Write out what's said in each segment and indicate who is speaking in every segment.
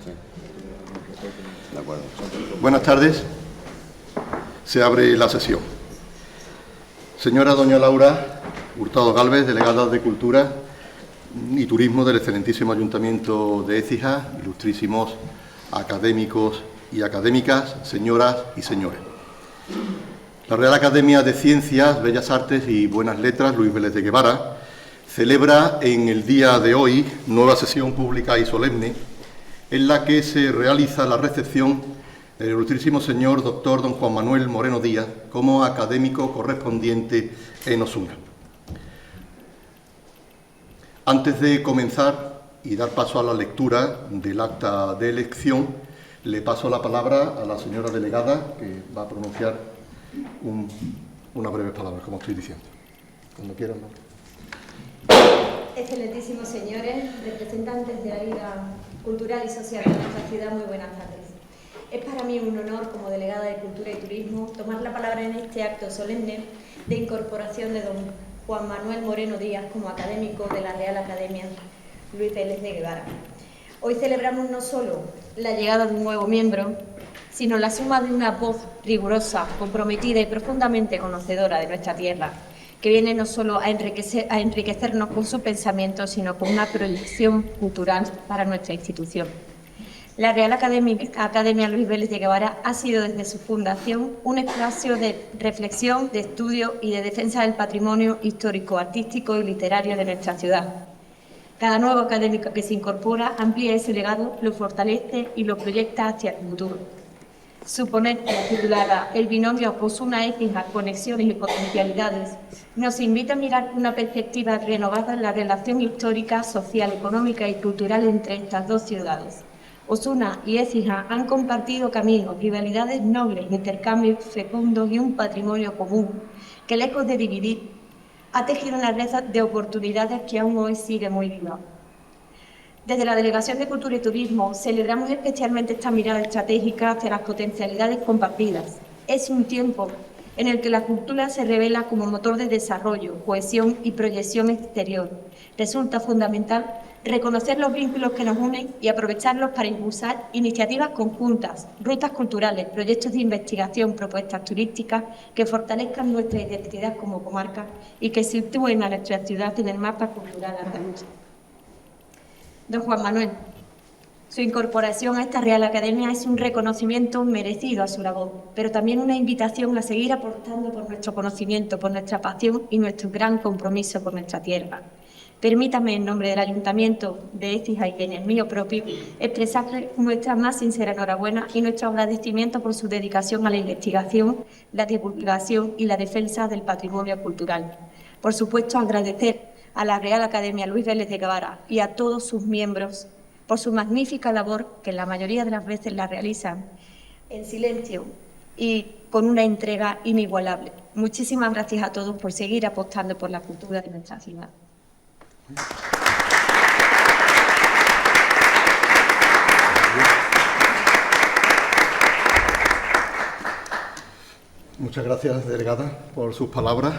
Speaker 1: Sí. De acuerdo.
Speaker 2: Buenas tardes. Se abre la sesión. Señora doña Laura Hurtado Gálvez, delegada de Cultura y Turismo del excelentísimo Ayuntamiento de Écija, ilustrísimos académicos y académicas, señoras y señores. La Real Academia de Ciencias, Bellas Artes y Buenas Letras, Luis Vélez de Guevara, celebra en el día de hoy nueva sesión pública y solemne en la que se realiza la recepción del ilustrísimo señor doctor don Juan Manuel Moreno Díaz como académico correspondiente en Osuna. Antes de comenzar y dar paso a la lectura del acta de elección, le paso la palabra a la señora delegada, que va a pronunciar unas breves palabras, como estoy diciendo. Cuando quieran, ¿no?
Speaker 3: Excelentísimos señores, representantes de la vida cultural y social de nuestra ciudad, muy buenas tardes. Es para mí un honor, como delegada de Cultura y Turismo, tomar la palabra en este acto solemne de incorporación de don Juan Manuel Moreno Díaz como académico de la Real Academia Luis Vélez de Guevara. Hoy celebramos no solo la llegada de un nuevo miembro, sino la suma de una voz rigurosa, comprometida y profundamente conocedora de nuestra tierra, que viene no solo a enriquecernos con su pensamiento, sino con una proyección cultural para nuestra institución. La Real Academia Luis Vélez de Guevara ha sido desde su fundación un espacio de reflexión, de estudio y de defensa del patrimonio histórico, artístico y literario de nuestra ciudad. Cada nuevo académico que se incorpora amplía ese legado, lo fortalece y lo proyecta hacia el futuro. Su ponente, titulada El binomio Osuna-Écija, conexiones y potencialidades, nos invita a mirar una perspectiva renovada en la relación histórica, social, económica y cultural entre estas dos ciudades. Osuna y Écija han compartido caminos, rivalidades nobles, intercambios fecundos y un patrimonio común que, lejos de dividir, ha tejido una red de oportunidades que aún hoy sigue muy viva. Desde la Delegación de Cultura y Turismo celebramos especialmente esta mirada estratégica hacia las potencialidades compartidas. Es un tiempo en el que la cultura se revela como motor de desarrollo, cohesión y proyección exterior. Resulta fundamental reconocer los vínculos que nos unen y aprovecharlos para impulsar iniciativas conjuntas, rutas culturales, proyectos de investigación, propuestas turísticas que fortalezcan nuestra identidad como comarca y que sitúen a nuestra ciudad en el mapa cultural andaluz. Don Juan Manuel, su incorporación a esta Real Academia es un reconocimiento merecido a su labor, pero también una invitación a seguir aportando por nuestro conocimiento, por nuestra pasión y nuestro gran compromiso por nuestra tierra. Permítame, en nombre del Ayuntamiento de Écija y en el mío propio, expresarle nuestra más sincera enhorabuena y nuestro agradecimiento por su dedicación a la investigación, la divulgación y la defensa del patrimonio cultural. Por supuesto, agradecer a la Real Academia Luis Vélez de Guevara y a todos sus miembros por su magnífica labor, que la mayoría de las veces la realizan en silencio y con una entrega inigualable. Muchísimas gracias a todos por seguir apostando por la cultura de nuestra ciudad.
Speaker 2: Muchas gracias, delegada, por sus palabras.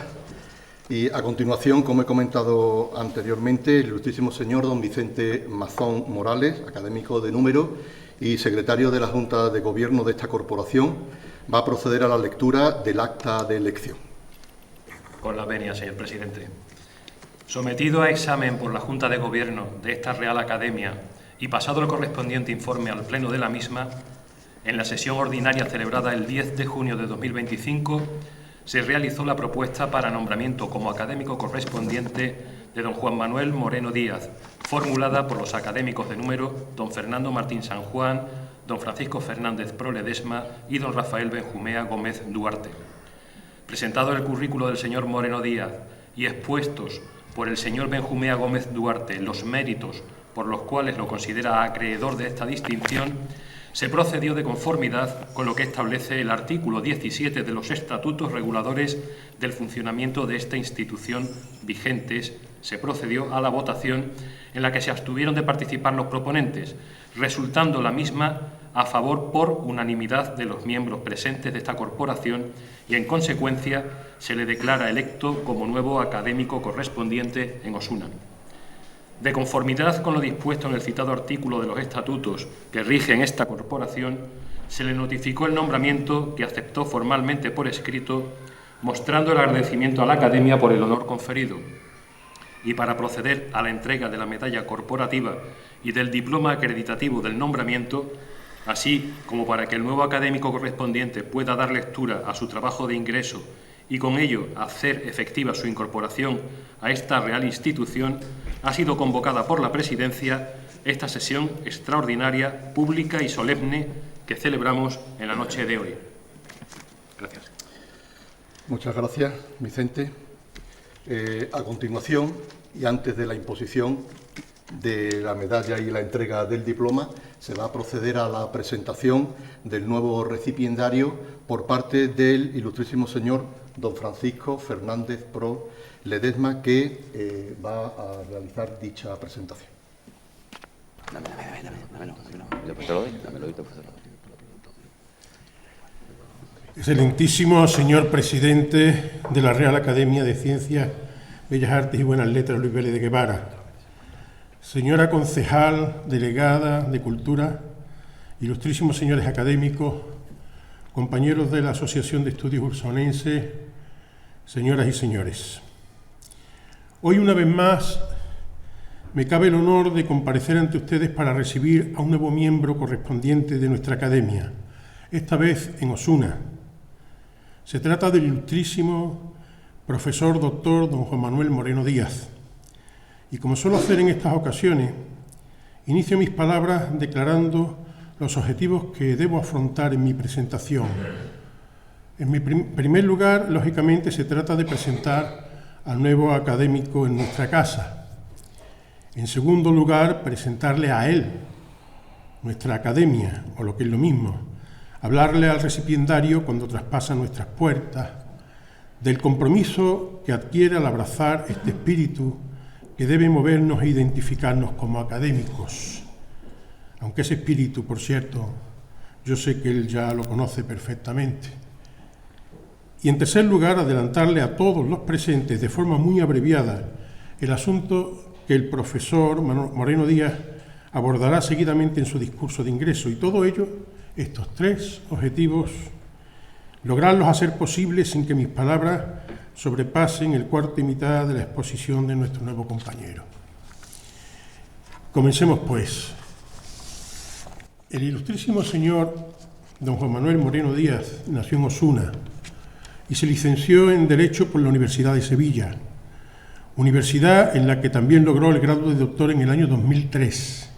Speaker 2: Y a continuación, como he comentado anteriormente, el ilustrísimo señor don Vicente Mazón Morales, académico de número y secretario de la Junta de Gobierno de esta corporación, va a proceder a la lectura del acta de elección.
Speaker 4: Con la venia, señor presidente. Sometido a examen por la Junta de Gobierno de esta Real Academia y pasado el correspondiente informe al Pleno de la misma, en la sesión ordinaria celebrada el 10 de junio de 2025, se realizó la propuesta para nombramiento como académico correspondiente de don Juan Manuel Moreno Díaz, formulada por los académicos de número don Fernando Martín San Juan, don Francisco Fernández Pro Ledesma y don Rafael Benjumea Gómez Duarte. Presentado el currículo del señor Moreno Díaz y expuestos por el señor Benjumea Gómez Duarte los méritos por los cuales lo considera acreedor de esta distinción, se procedió de conformidad con lo que establece el artículo 17 de los estatutos reguladores del funcionamiento de esta institución vigentes. Se procedió a la votación en la que se abstuvieron de participar los proponentes, resultando la misma a favor por unanimidad de los miembros presentes de esta corporación y, en consecuencia, se le declara electo como nuevo académico correspondiente en Osuna. De conformidad con lo dispuesto en el citado artículo de los estatutos que rigen esta corporación, se le notificó el nombramiento, que aceptó formalmente por escrito, mostrando el agradecimiento a la Academia por el honor conferido. Y para proceder a la entrega de la medalla corporativa y del diploma acreditativo del nombramiento, así como para que el nuevo académico correspondiente pueda dar lectura a su trabajo de ingreso y con ello hacer efectiva su incorporación a esta real institución, ha sido convocada por la Presidencia esta sesión extraordinaria, pública y solemne que celebramos en la noche de hoy. Gracias.
Speaker 2: Muchas gracias, Vicente. A continuación, y antes de la imposición de la medalla y la entrega del diploma, se va a proceder a la presentación del nuevo recipiendario por parte del ilustrísimo señor don Francisco Fernández Pro Ledesma, que va a realizar dicha presentación.
Speaker 1: Dámelo. Después te lo doy, dámelo y después te lo doy.
Speaker 5: Excelentísimo señor presidente de la Real Academia de Ciencias, Bellas Artes y Buenas Letras Luis Vélez de Guevara, señora concejal, delegada de Cultura, ilustrísimos señores académicos, compañeros de la Asociación de Estudios Ursonenses, señoras y señores. Hoy, una vez más, me cabe el honor de comparecer ante ustedes para recibir a un nuevo miembro correspondiente de nuestra Academia, esta vez en Osuna. Se trata del ilustrísimo profesor doctor don Juan Manuel Moreno Díaz. Y como suelo hacer en estas ocasiones, inicio mis palabras declarando los objetivos que debo afrontar en mi presentación. En primer lugar, lógicamente, se trata de presentar al nuevo académico en nuestra casa. En segundo lugar, presentarle a él, nuestra academia, o lo que es lo mismo, hablarle al recipiendario cuando traspasa nuestras puertas, del compromiso que adquiere al abrazar este espíritu que debe movernos e identificarnos como académicos. Aunque ese espíritu, por cierto, yo sé que él ya lo conoce perfectamente. Y en tercer lugar, adelantarle a todos los presentes de forma muy abreviada el asunto que el profesor Moreno Díaz abordará seguidamente en su discurso de ingreso. Y todo ello, estos tres objetivos, lograrlos hacer posibles sin que mis palabras sobrepasen el cuarto y mitad de la exposición de nuestro nuevo compañero. Comencemos, pues. El ilustrísimo señor don Juan Manuel Moreno Díaz nació en Osuna y se licenció en Derecho por la Universidad de Sevilla, universidad en la que también logró el grado de doctor en el año 2003.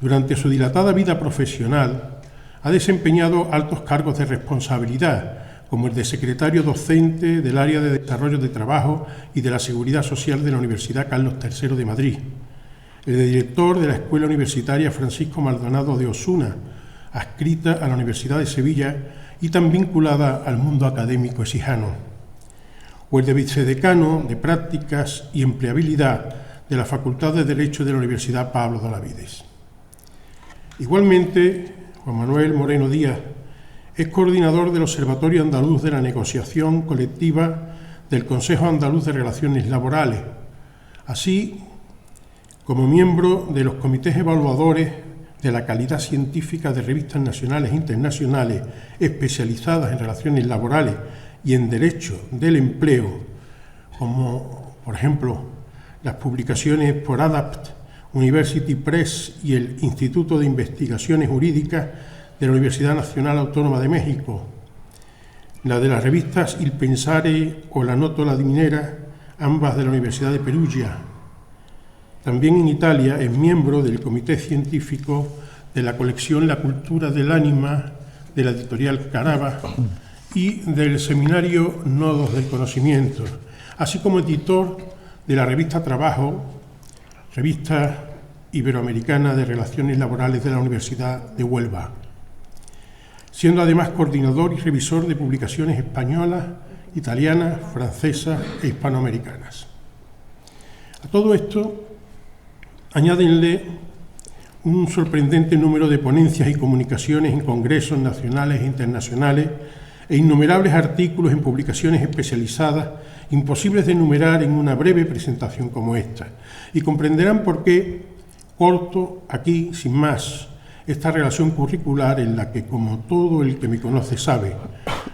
Speaker 5: Durante su dilatada vida profesional ha desempeñado altos cargos de responsabilidad, como el de secretario docente del área de desarrollo de trabajo y de la seguridad social de la Universidad Carlos III de Madrid, el de director de la Escuela Universitaria Francisco Maldonado de Osuna, adscrita a la Universidad de Sevilla y tan vinculada al mundo académico exijano, o el de vicedecano de Prácticas y Empleabilidad de la Facultad de Derecho de la Universidad Pablo de Olavide. Igualmente, Juan Manuel Moreno Díaz es coordinador del Observatorio Andaluz de la Negociación Colectiva del Consejo Andaluz de Relaciones Laborales, así como miembro de los comités evaluadores de la calidad científica de revistas nacionales e internacionales especializadas en relaciones laborales y en derecho del empleo, como por ejemplo las publicaciones por ADAPT, University Press y el Instituto de Investigaciones Jurídicas de la Universidad Nacional Autónoma de México, la de las revistas Il Pensare o La Notola di Minera, ambas de la Universidad de Perugia. También en Italia es miembro del Comité Científico de la colección La Cultura del Ánima de la editorial Carava y del seminario Nodos del Conocimiento, así como editor de la revista Trabajo, revista iberoamericana de Relaciones Laborales de la Universidad de Huelva, siendo además coordinador y revisor de publicaciones españolas, italianas, francesas e hispanoamericanas. A todo esto, añádenle un sorprendente número de ponencias y comunicaciones en congresos nacionales e internacionales e innumerables artículos en publicaciones especializadas, imposibles de enumerar en una breve presentación como esta. Y comprenderán por qué corto aquí, sin más, esta relación curricular en la que, como todo el que me conoce sabe,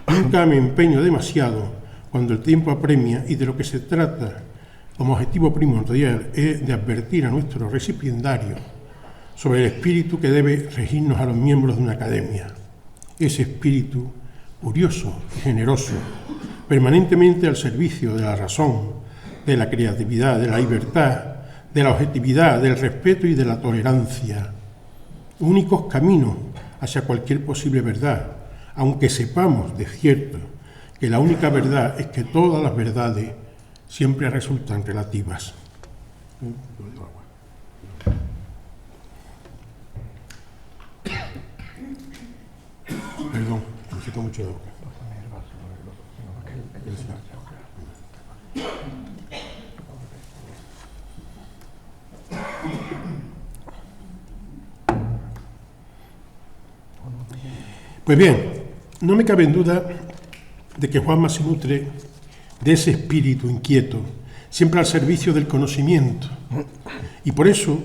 Speaker 5: nunca me empeño demasiado cuando el tiempo apremia, y de lo que se trata como objetivo primordial es de advertir a nuestro recipiendario sobre el espíritu que debe regirnos a los miembros de una academia. Ese espíritu curioso y generoso, permanentemente al servicio de la razón, de la creatividad, de la libertad, de la objetividad, del respeto y de la tolerancia. Únicos caminos hacia cualquier posible verdad, aunque sepamos de cierto que la única verdad es que todas las verdades siempre resultan relativas. Perdón, necesito mucho agua. Pues bien, no me cabe en duda de que Juanma se nutre de ese espíritu inquieto, siempre al servicio del conocimiento, y por eso,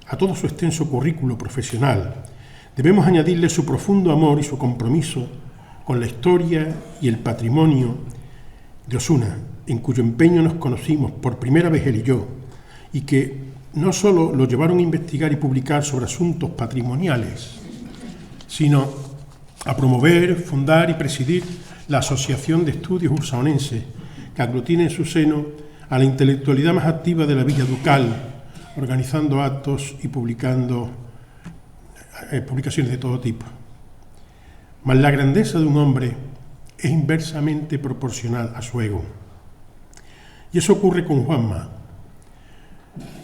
Speaker 5: a todo su extenso currículo profesional, debemos añadirle su profundo amor y su compromiso con la historia y el patrimonio de Osuna, en cuyo empeño nos conocimos por primera vez él y yo, y que no solo lo llevaron a investigar y publicar sobre asuntos patrimoniales, sino a promover, fundar y presidir la Asociación de Estudios Ursaonenses, que aglutina en su seno a la intelectualidad más activa de la Villa Ducal, organizando actos y publicando publicaciones de todo tipo. Mas la grandeza de un hombre es inversamente proporcional a su ego. Y eso ocurre con Juanma.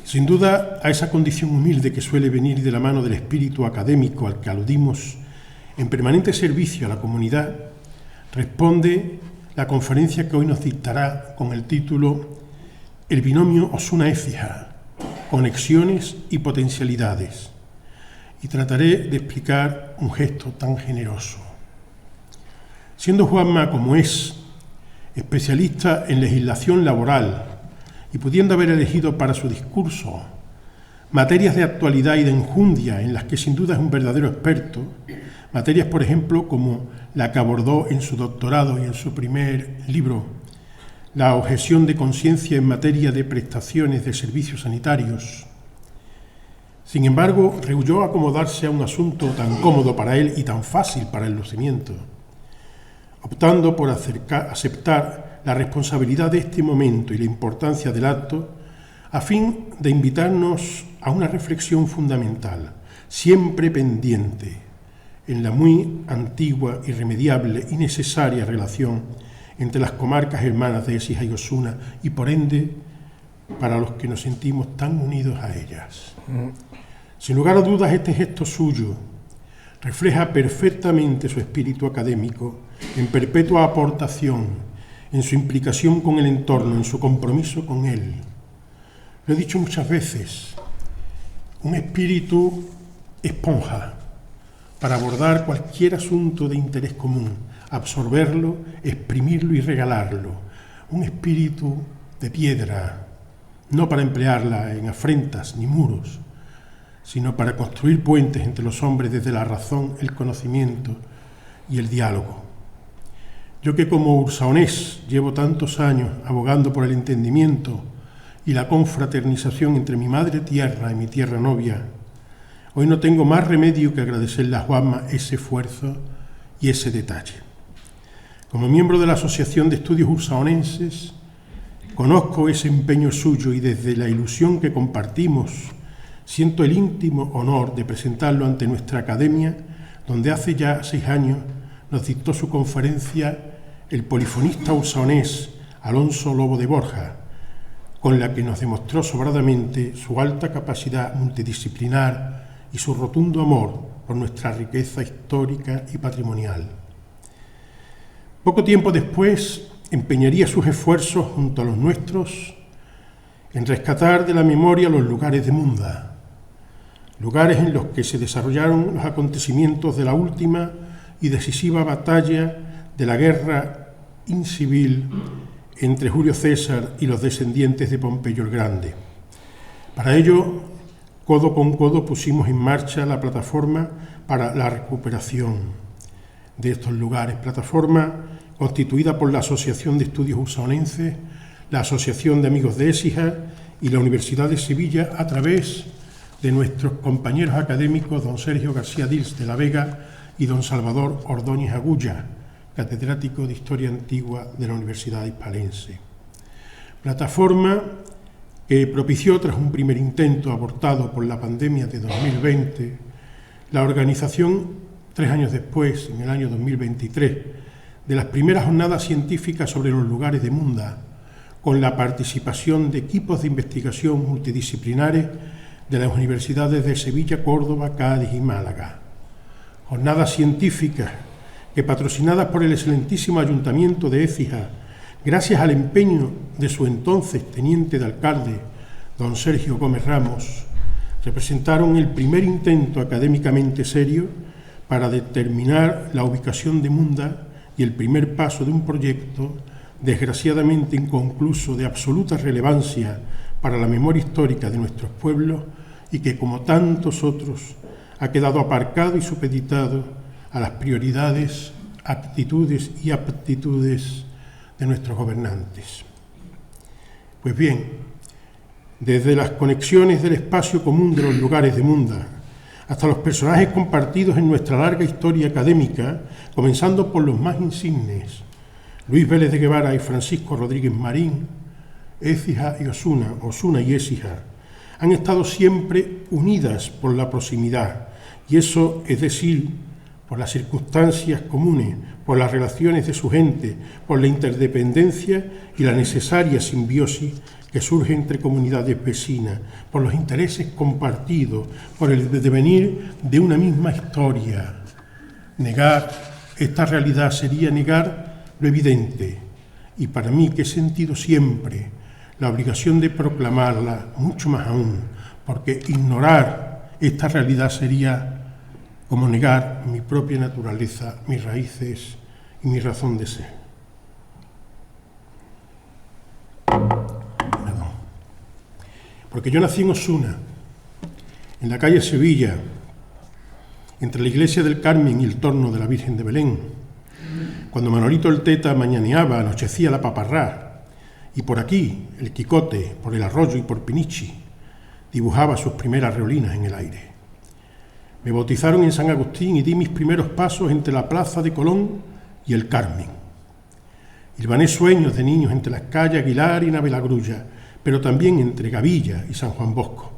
Speaker 5: Sin duda, a esa condición humilde que suele venir de la mano del espíritu académico al que aludimos en permanente servicio a la comunidad, responde la conferencia que hoy nos dictará con el título El binomio Osuna-Écija, conexiones y potencialidades. Y trataré de explicar un gesto tan generoso. Siendo Juanma, como es, especialista en legislación laboral y pudiendo haber elegido para su discurso materias de actualidad y de enjundia en las que sin duda es un verdadero experto, materias, por ejemplo, como la que abordó en su doctorado y en su primer libro, la objeción de conciencia en materia de prestaciones de servicios sanitarios. Sin embargo, rehuyó acomodarse a un asunto tan cómodo para él y tan fácil para el lucimiento, optando por aceptar la responsabilidad de este momento y la importancia del acto, a fin de invitarnos a una reflexión fundamental, siempre pendiente, en la muy antigua, irremediable y necesaria relación entre las comarcas hermanas de Écija y Osuna, y por ende, para los que nos sentimos tan unidos a ellas. Sin lugar a dudas, este gesto suyo refleja perfectamente su espíritu académico en perpetua aportación, en su implicación con el entorno, en su compromiso con él. Lo he dicho muchas veces, un espíritu esponja para abordar cualquier asunto de interés común, absorberlo, exprimirlo y regalarlo. Un espíritu de piedra, no para emplearla en afrentas ni muros, sino para construir puentes entre los hombres desde la razón, el conocimiento y el diálogo. Yo que como ursaonés llevo tantos años abogando por el entendimiento y la confraternización entre mi madre tierra y mi tierra novia, hoy no tengo más remedio que agradecerle a Juanma ese esfuerzo y ese detalle. Como miembro de la Asociación de Estudios Ursaonenses, conozco ese empeño suyo y desde la ilusión que compartimos, siento el íntimo honor de presentarlo ante nuestra academia, donde hace ya 6 años nos dictó su conferencia el polifonista ursaonés Alonso Lobo de Borja, con la que nos demostró sobradamente su alta capacidad multidisciplinar y su rotundo amor por nuestra riqueza histórica y patrimonial. Poco tiempo después empeñaría sus esfuerzos junto a los nuestros en rescatar de la memoria los lugares de Munda, lugares en los que se desarrollaron los acontecimientos de la última y decisiva batalla de la guerra incivil entre Julio César y los descendientes de Pompeyo el Grande. Para ello, codo con codo pusimos en marcha la plataforma para la recuperación de estos lugares, plataforma constituida por la Asociación de Estudios Usaonenses, la Asociación de Amigos de Écija y la Universidad de Sevilla, a través de nuestros compañeros académicos don Sergio García Dils de la Vega y don Salvador Ordóñez Agulla, catedrático de Historia Antigua de la Universidad Hispalense. Plataforma que propició, tras un primer intento abortado por la pandemia de 2020, la organización, 3 años después, en el año 2023, de las primeras jornadas científicas sobre los lugares de Munda, con la participación de equipos de investigación multidisciplinares de las universidades de Sevilla, Córdoba, Cádiz y Málaga. Jornadas científicas que, patrocinadas por el excelentísimo Ayuntamiento de Écija, gracias al empeño de su entonces teniente de alcalde, don Sergio Gómez Ramos, representaron el primer intento académicamente serio para determinar la ubicación de Munda y el primer paso de un proyecto desgraciadamente inconcluso, de absoluta relevancia para la memoria histórica de nuestros pueblos y que, como tantos otros, ha quedado aparcado y supeditado a las prioridades, actitudes y aptitudes de nuestros gobernantes. Pues bien, desde las conexiones del espacio común de los lugares de Munda hasta los personajes compartidos en nuestra larga historia académica, comenzando por los más insignes, Luis Vélez de Guevara y Francisco Rodríguez Marín, Écija y Osuna y Écija, han estado siempre unidas por la proximidad, y eso es decir, por las circunstancias comunes, por las relaciones de su gente, por la interdependencia y la necesaria simbiosis que surge entre comunidades vecinas, por los intereses compartidos, por el devenir de una misma historia. Negar esta realidad sería negar lo evidente, y para mí, que he sentido siempre la obligación de proclamarla, mucho más aún, porque ignorar esta realidad sería como negar mi propia naturaleza, mis raíces y mi razón de ser. Porque yo nací en Osuna, en la calle Sevilla, entre la iglesia del Carmen y el torno de la Virgen de Belén, cuando Manolito el Teta mañaneaba, anochecía la paparrá, y por aquí el Quicote, por el Arroyo y por Pinichi, dibujaba sus primeras reolinas en el aire. Me bautizaron en San Agustín y di mis primeros pasos entre la plaza de Colón y el Carmen. Hilvané sueños de niños entre las calles Aguilar y Navelagrulla, pero también entre Gavilla y San Juan Bosco.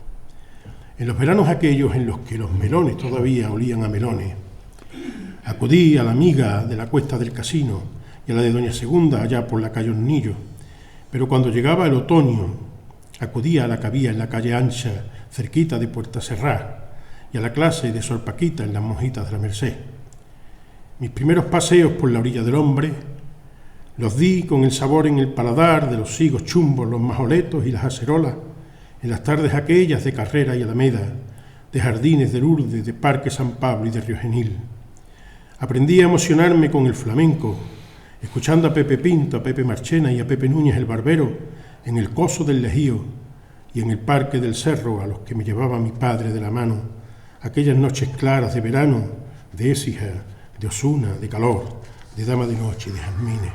Speaker 5: En los veranos aquellos en los que los melones todavía olían a melones, acudí a la amiga de la Cuesta del Casino y a la de Doña Segunda allá por la calle Hornillo, pero cuando llegaba el otoño acudía a la que había en la calle Ancha, cerquita de Puerta Serrá, y a la clase de Sor Paquita en las Monjitas de la Merced. Mis primeros paseos por la orilla del Hombre los di con el sabor en el paladar de los higos chumbos, los majoletos y las acerolas, en las tardes aquellas de Carrera y Alameda, de Jardines de Lourdes, de Parque San Pablo y de Río Genil. Aprendí a emocionarme con el flamenco, escuchando a Pepe Pinto, a Pepe Marchena y a Pepe Núñez el Barbero en el Coso del Lejío y en el Parque del Cerro, a los que me llevaba mi padre de la mano, aquellas noches claras de verano, de Écija, de Osuna, de calor, de Dama de Noche y de Jazmines.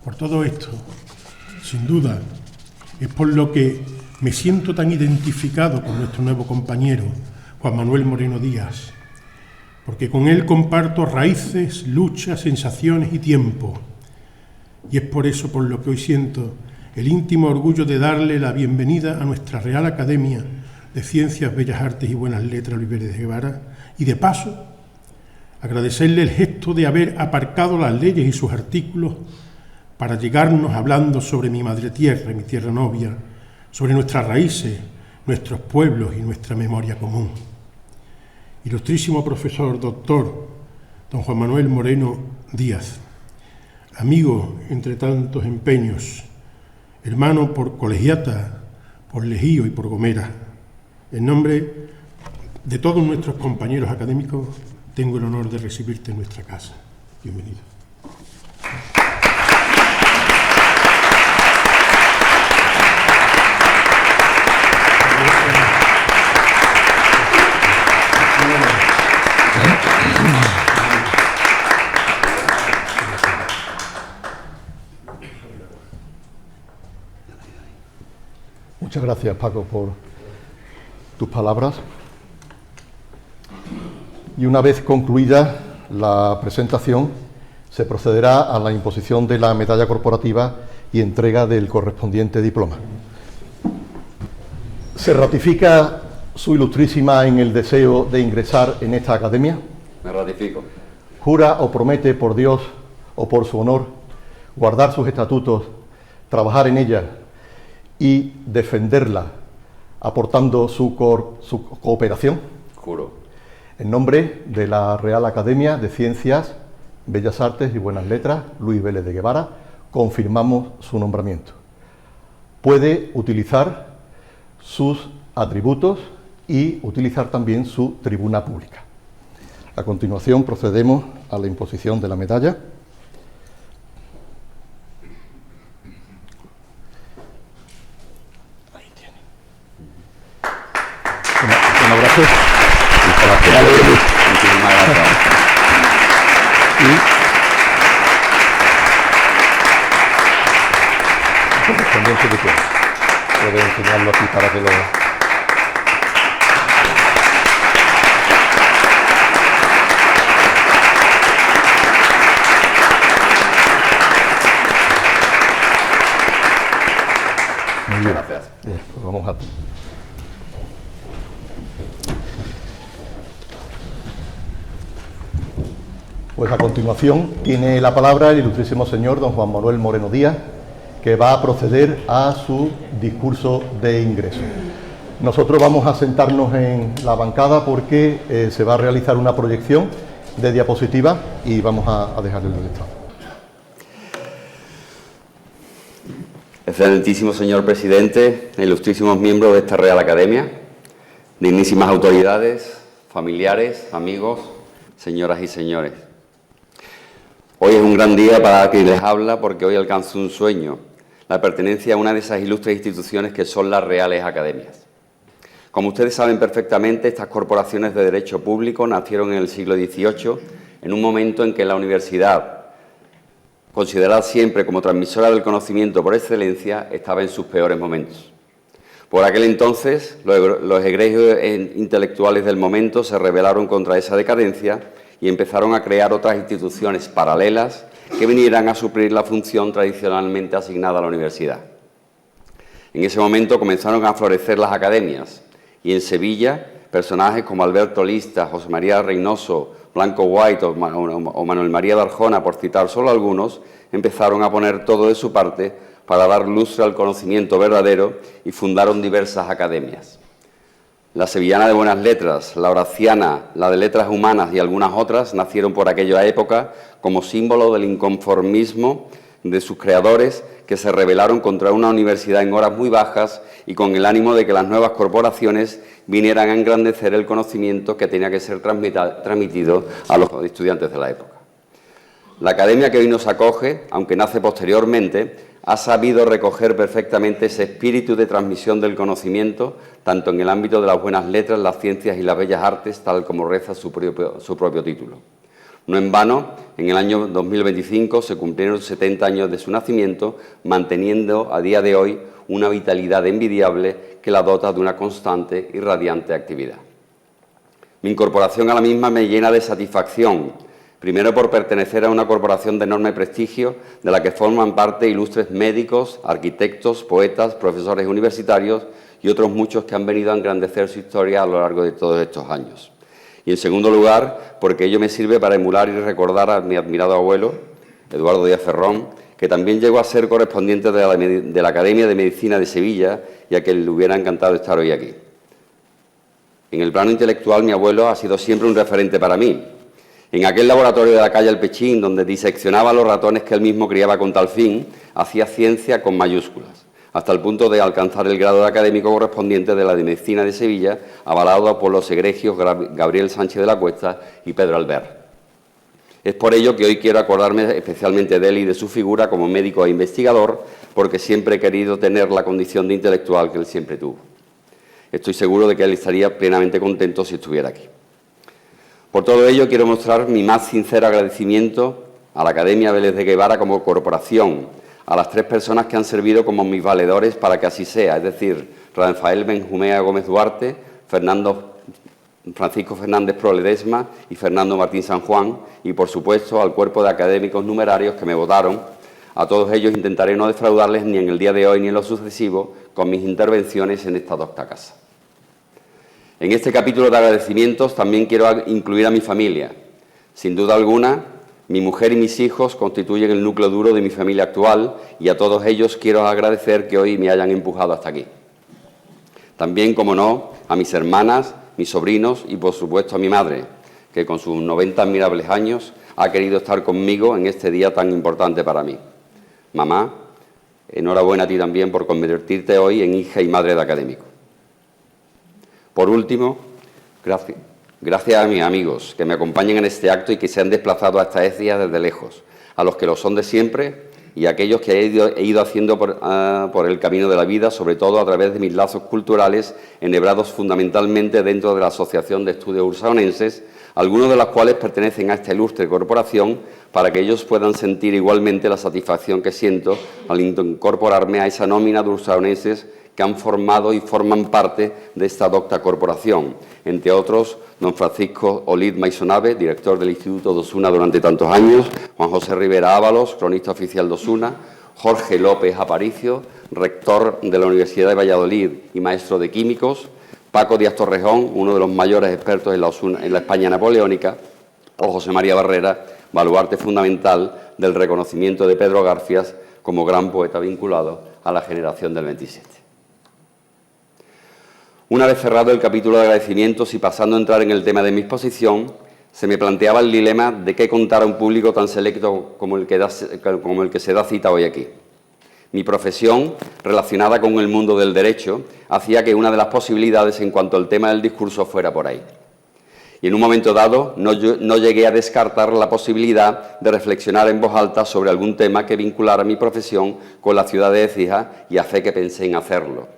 Speaker 5: Por todo esto, sin duda, es por lo que me siento tan identificado con nuestro nuevo compañero, Juan Manuel Moreno Díaz, porque con él comparto raíces, luchas, sensaciones y tiempo. Y es por eso por lo que hoy siento el íntimo orgullo de darle la bienvenida a nuestra Real Academia de Ciencias, Bellas Artes y Buenas Letras Luis Vélez de Guevara, y de paso agradecerle el gesto de haber aparcado las leyes y sus artículos para llegarnos hablando sobre mi madre tierra y mi tierra novia, sobre nuestras raíces, nuestros pueblos y nuestra memoria común. Ilustrísimo profesor, doctor, don Juan Manuel Moreno Díaz, amigo entre tantos empeños, hermano por colegiata, por Lejío y por Gomera. En nombre de todos nuestros compañeros académicos, tengo el honor de recibirte en nuestra casa. Bienvenido.
Speaker 2: Muchas gracias, Paco, por tus palabras. Y una vez concluida la presentación, se procederá a la imposición de la medalla corporativa y entrega del correspondiente diploma. ¿Se ratifica su ilustrísima en el deseo de ingresar en esta academia?
Speaker 1: Me ratifico.
Speaker 2: ¿Jura o promete por Dios o por su honor guardar sus estatutos, trabajar en ella y defenderla, aportando su cooperación?
Speaker 1: Juro.
Speaker 2: En nombre de la Real Academia de Ciencias, Bellas Artes y Buenas Letras, Luis Vélez de Guevara, confirmamos su nombramiento. Puede utilizar sus atributos y utilizar también su tribuna pública. A continuación procedemos a la imposición de la medalla. Ahí tiene. Un abrazo.
Speaker 1: Muchísimas gracias.
Speaker 2: Y correspondiente de pie. Puede enseñarlo aquí para que lo... Muy bien.
Speaker 1: Gracias.
Speaker 2: Bien, pues vamos a... Pues a continuación tiene la palabra el ilustrísimo señor don Juan Manuel Moreno Díaz, que va a proceder a su discurso de ingreso. Nosotros vamos a sentarnos en la bancada porque se va a realizar una proyección de diapositivas y vamos a dejar el electrón.
Speaker 1: Excelentísimo señor presidente, ilustrísimos miembros de esta Real Academia, dignísimas autoridades, familiares, amigos, señoras y señores. Hoy es un gran día para quien les habla porque hoy alcanzo un sueño, la pertenencia a una de esas ilustres instituciones que son las Reales Academias. Como ustedes saben perfectamente, estas corporaciones de derecho público nacieron en el siglo XVIII, en un momento en que la universidad, considerada siempre como transmisora del conocimiento por excelencia, estaba en sus peores momentos. Por aquel entonces, los egregios intelectuales del momento se rebelaron contra esa decadencia y empezaron a crear otras instituciones paralelas que vinieran a suplir la función tradicionalmente asignada a la universidad. En ese momento comenzaron a florecer las academias y en Sevilla personajes como Alberto Lista, José María Reynoso, Blanco White o Manuel María de Arjona, por citar solo algunos, empezaron a poner todo de su parte para dar lustre al conocimiento verdadero y fundaron diversas academias. La sevillana de Buenas Letras, la horaciana, la de Letras Humanas y algunas otras nacieron por aquella época como símbolo del inconformismo de sus creadores, que se rebelaron contra una universidad en horas muy bajas y con el ánimo de que las nuevas corporaciones vinieran a engrandecer el conocimiento que tenía que ser transmitido a los estudiantes de la época. La academia que hoy nos acoge, aunque nace posteriormente, ha sabido recoger perfectamente ese espíritu de transmisión del conocimiento, tanto en el ámbito de las buenas letras, las ciencias y las bellas artes, tal como reza su propio título. No en vano, en el año 2025 se cumplieron 70 años de su nacimiento, manteniendo a día de hoy una vitalidad envidiable que la dota de una constante y radiante actividad. Mi incorporación a la misma me llena de satisfacción, primero por pertenecer a una corporación de enorme prestigio, de la que forman parte ilustres médicos, arquitectos, poetas, profesores universitarios y otros muchos que han venido a engrandecer su historia a lo largo de todos estos años. Y en segundo lugar, porque ello me sirve para emular y recordar a mi admirado abuelo, Eduardo Díaz Ferrón, que también llegó a ser correspondiente de la Academia de Medicina de Sevilla y a quien le hubiera encantado estar hoy aquí. En el plano intelectual, mi abuelo ha sido siempre un referente para mí. En aquel laboratorio de la calle Alpechín, donde diseccionaba los ratones que él mismo criaba con tal fin, hacía ciencia con mayúsculas, hasta el punto de alcanzar el grado de académico correspondiente de la de Medicina de Sevilla, avalado por los egregios Gabriel Sánchez de la Cuesta y Pedro Albert. Es por ello que hoy quiero acordarme especialmente de él y de su figura como médico e investigador, porque siempre he querido tener la condición de intelectual que él siempre tuvo. Estoy seguro de que él estaría plenamente contento si estuviera aquí. Por todo ello, quiero mostrar mi más sincero agradecimiento a la Academia Vélez de Guevara como corporación, a las 3 personas que han servido como mis valedores para que así sea, es decir, Rafael Benjumea Gómez Duarte, Francisco Fernández Proledesma y Fernando Martín San Juan, y por supuesto al cuerpo de académicos numerarios que me votaron. A todos ellos intentaré no defraudarles ni en el día de hoy ni en lo sucesivo con mis intervenciones en esta docta casa. En este capítulo de agradecimientos también quiero incluir a mi familia. Sin duda alguna, mi mujer y mis hijos constituyen el núcleo duro de mi familia actual y a todos ellos quiero agradecer que hoy me hayan empujado hasta aquí. También, como no, a mis hermanas, mis sobrinos y, por supuesto, a mi madre, que con sus 90 admirables años ha querido estar conmigo en este día tan importante para mí. Mamá, enhorabuena a ti también por convertirte hoy en hija y madre de académico. Por último, gracias a mis amigos que me acompañan en este acto y que se han desplazado a esta Écija desde lejos, a los que lo son de siempre y a aquellos que he ido haciendo por el camino de la vida, sobre todo a través de mis lazos culturales, enhebrados fundamentalmente dentro de la Asociación de Estudios Ursaonenses, algunos de los cuales pertenecen a esta ilustre corporación, para que ellos puedan sentir igualmente la satisfacción que siento al incorporarme a esa nómina de ursaonenses que han formado y forman parte de esta docta corporación, entre otros, don Francisco Olid Maisonave, director del Instituto de Osuna durante tantos años, Juan José Rivera Ábalos, cronista oficial de Osuna, Jorge López Aparicio, rector de la Universidad de Valladolid y maestro de químicos, Paco Díaz Torrejón, uno de los mayores expertos en la España napoleónica, o José María Barrera, baluarte fundamental del reconocimiento de Pedro Garfias como gran poeta vinculado a la generación del 27. Una vez cerrado el capítulo de agradecimientos y pasando a entrar en el tema de mi exposición, se me planteaba el dilema de qué contar a un público tan selecto como el que se da cita hoy aquí. Mi profesión, relacionada con el mundo del derecho, hacía que una de las posibilidades en cuanto al tema del discurso fuera por ahí. Y en un momento dado no llegué a descartar la posibilidad de reflexionar en voz alta sobre algún tema que vinculara mi profesión con la ciudad de Écija, y a fe que pensé en hacerlo.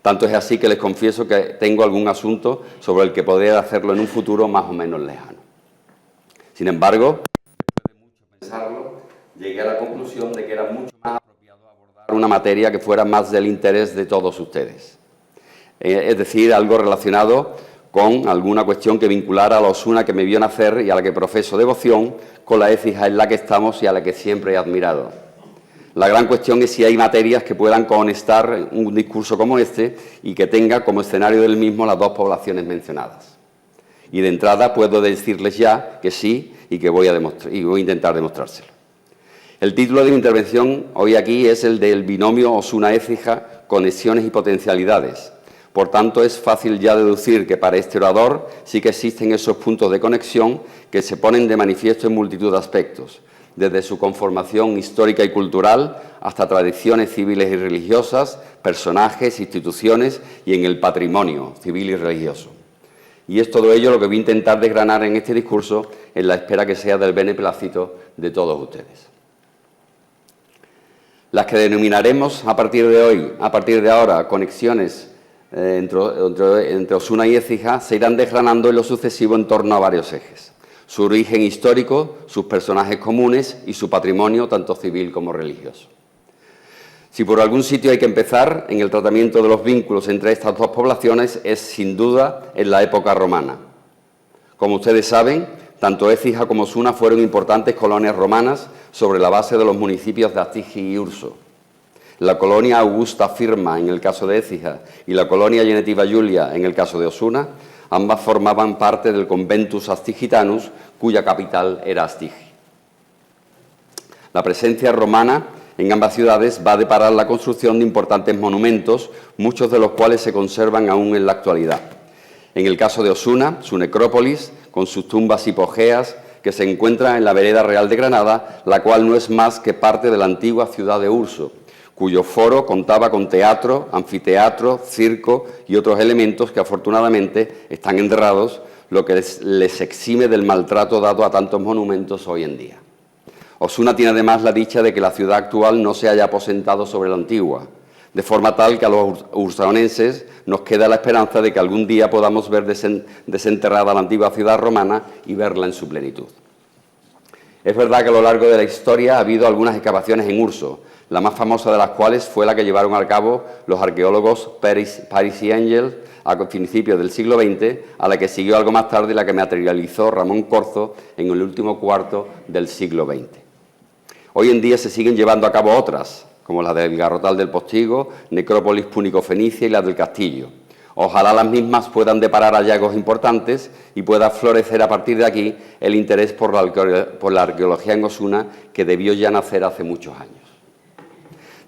Speaker 1: Tanto es así que les confieso que tengo algún asunto sobre el que poder hacerlo en un futuro más o menos lejano. Sin embargo, después de mucho pensarlo, llegué a la conclusión de que era mucho más apropiado abordar una materia que fuera más del interés de todos ustedes. Es decir, algo relacionado con alguna cuestión que vinculara a la Osuna que me vio nacer y a la que profeso devoción, con la Écija en la que estamos y a la que siempre he admirado. La gran cuestión es si hay materias que puedan conectar un discurso como este y que tenga como escenario del mismo las dos poblaciones mencionadas. Y de entrada puedo decirles ya que sí y que voy a intentar demostrárselo. El título de mi intervención hoy aquí es el del binomio Osuna-Écija, conexiones y potencialidades. Por tanto, es fácil ya deducir que para este orador sí que existen esos puntos de conexión que se ponen de manifiesto en multitud de aspectos, desde su conformación histórica y cultural hasta tradiciones civiles y religiosas, personajes, instituciones y en el patrimonio civil y religioso. Y es todo ello lo que voy a intentar desgranar en este discurso, en la espera que sea del beneplácito de todos ustedes. Las que denominaremos a partir de ahora, conexiones entre Osuna y Écija, se irán desgranando en lo sucesivo en torno a varios ejes: su origen histórico, sus personajes comunes y su patrimonio, tanto civil como religioso. Si por algún sitio hay que empezar en el tratamiento de los vínculos entre estas dos poblaciones, es sin duda en la época romana. Como ustedes saben, tanto Écija como Osuna fueron importantes colonias romanas sobre la base de los municipios de Astigi y Urso. La colonia Augusta Firma, en el caso de Écija, y la colonia Genetiva Julia, en el caso de Osuna, ambas formaban parte del Conventus Astigitanus, cuya capital era Astigi. La presencia romana en ambas ciudades va a deparar la construcción de importantes monumentos, muchos de los cuales se conservan aún en la actualidad. En el caso de Osuna, su necrópolis, con sus tumbas hipogeas, que se encuentra en la vereda real de Granada, la cual no es más que parte de la antigua ciudad de Urso, cuyo foro contaba con teatro, anfiteatro, circo y otros elementos que afortunadamente están enterrados, lo que les exime del maltrato dado a tantos monumentos hoy en día. Osuna tiene además la dicha de que la ciudad actual no se haya aposentado sobre la antigua, de forma tal que a los ursaonenses nos queda la esperanza de que algún día podamos ver desenterrada la antigua ciudad romana y verla en su plenitud. Es verdad que a lo largo de la historia ha habido algunas excavaciones en Urso, la más famosa de las cuales fue la que llevaron a cabo los arqueólogos Paris y Engels a principios del siglo XX, a la que siguió algo más tarde la que materializó Ramón Corzo en el último cuarto del siglo XX. Hoy en día se siguen llevando a cabo otras, como la del Garrotal del Postigo, Necrópolis púnico-fenicia y la del Castillo. Ojalá las mismas puedan deparar hallazgos importantes y pueda florecer a partir de aquí el interés por la arqueología en Osuna, que debió ya nacer hace muchos años.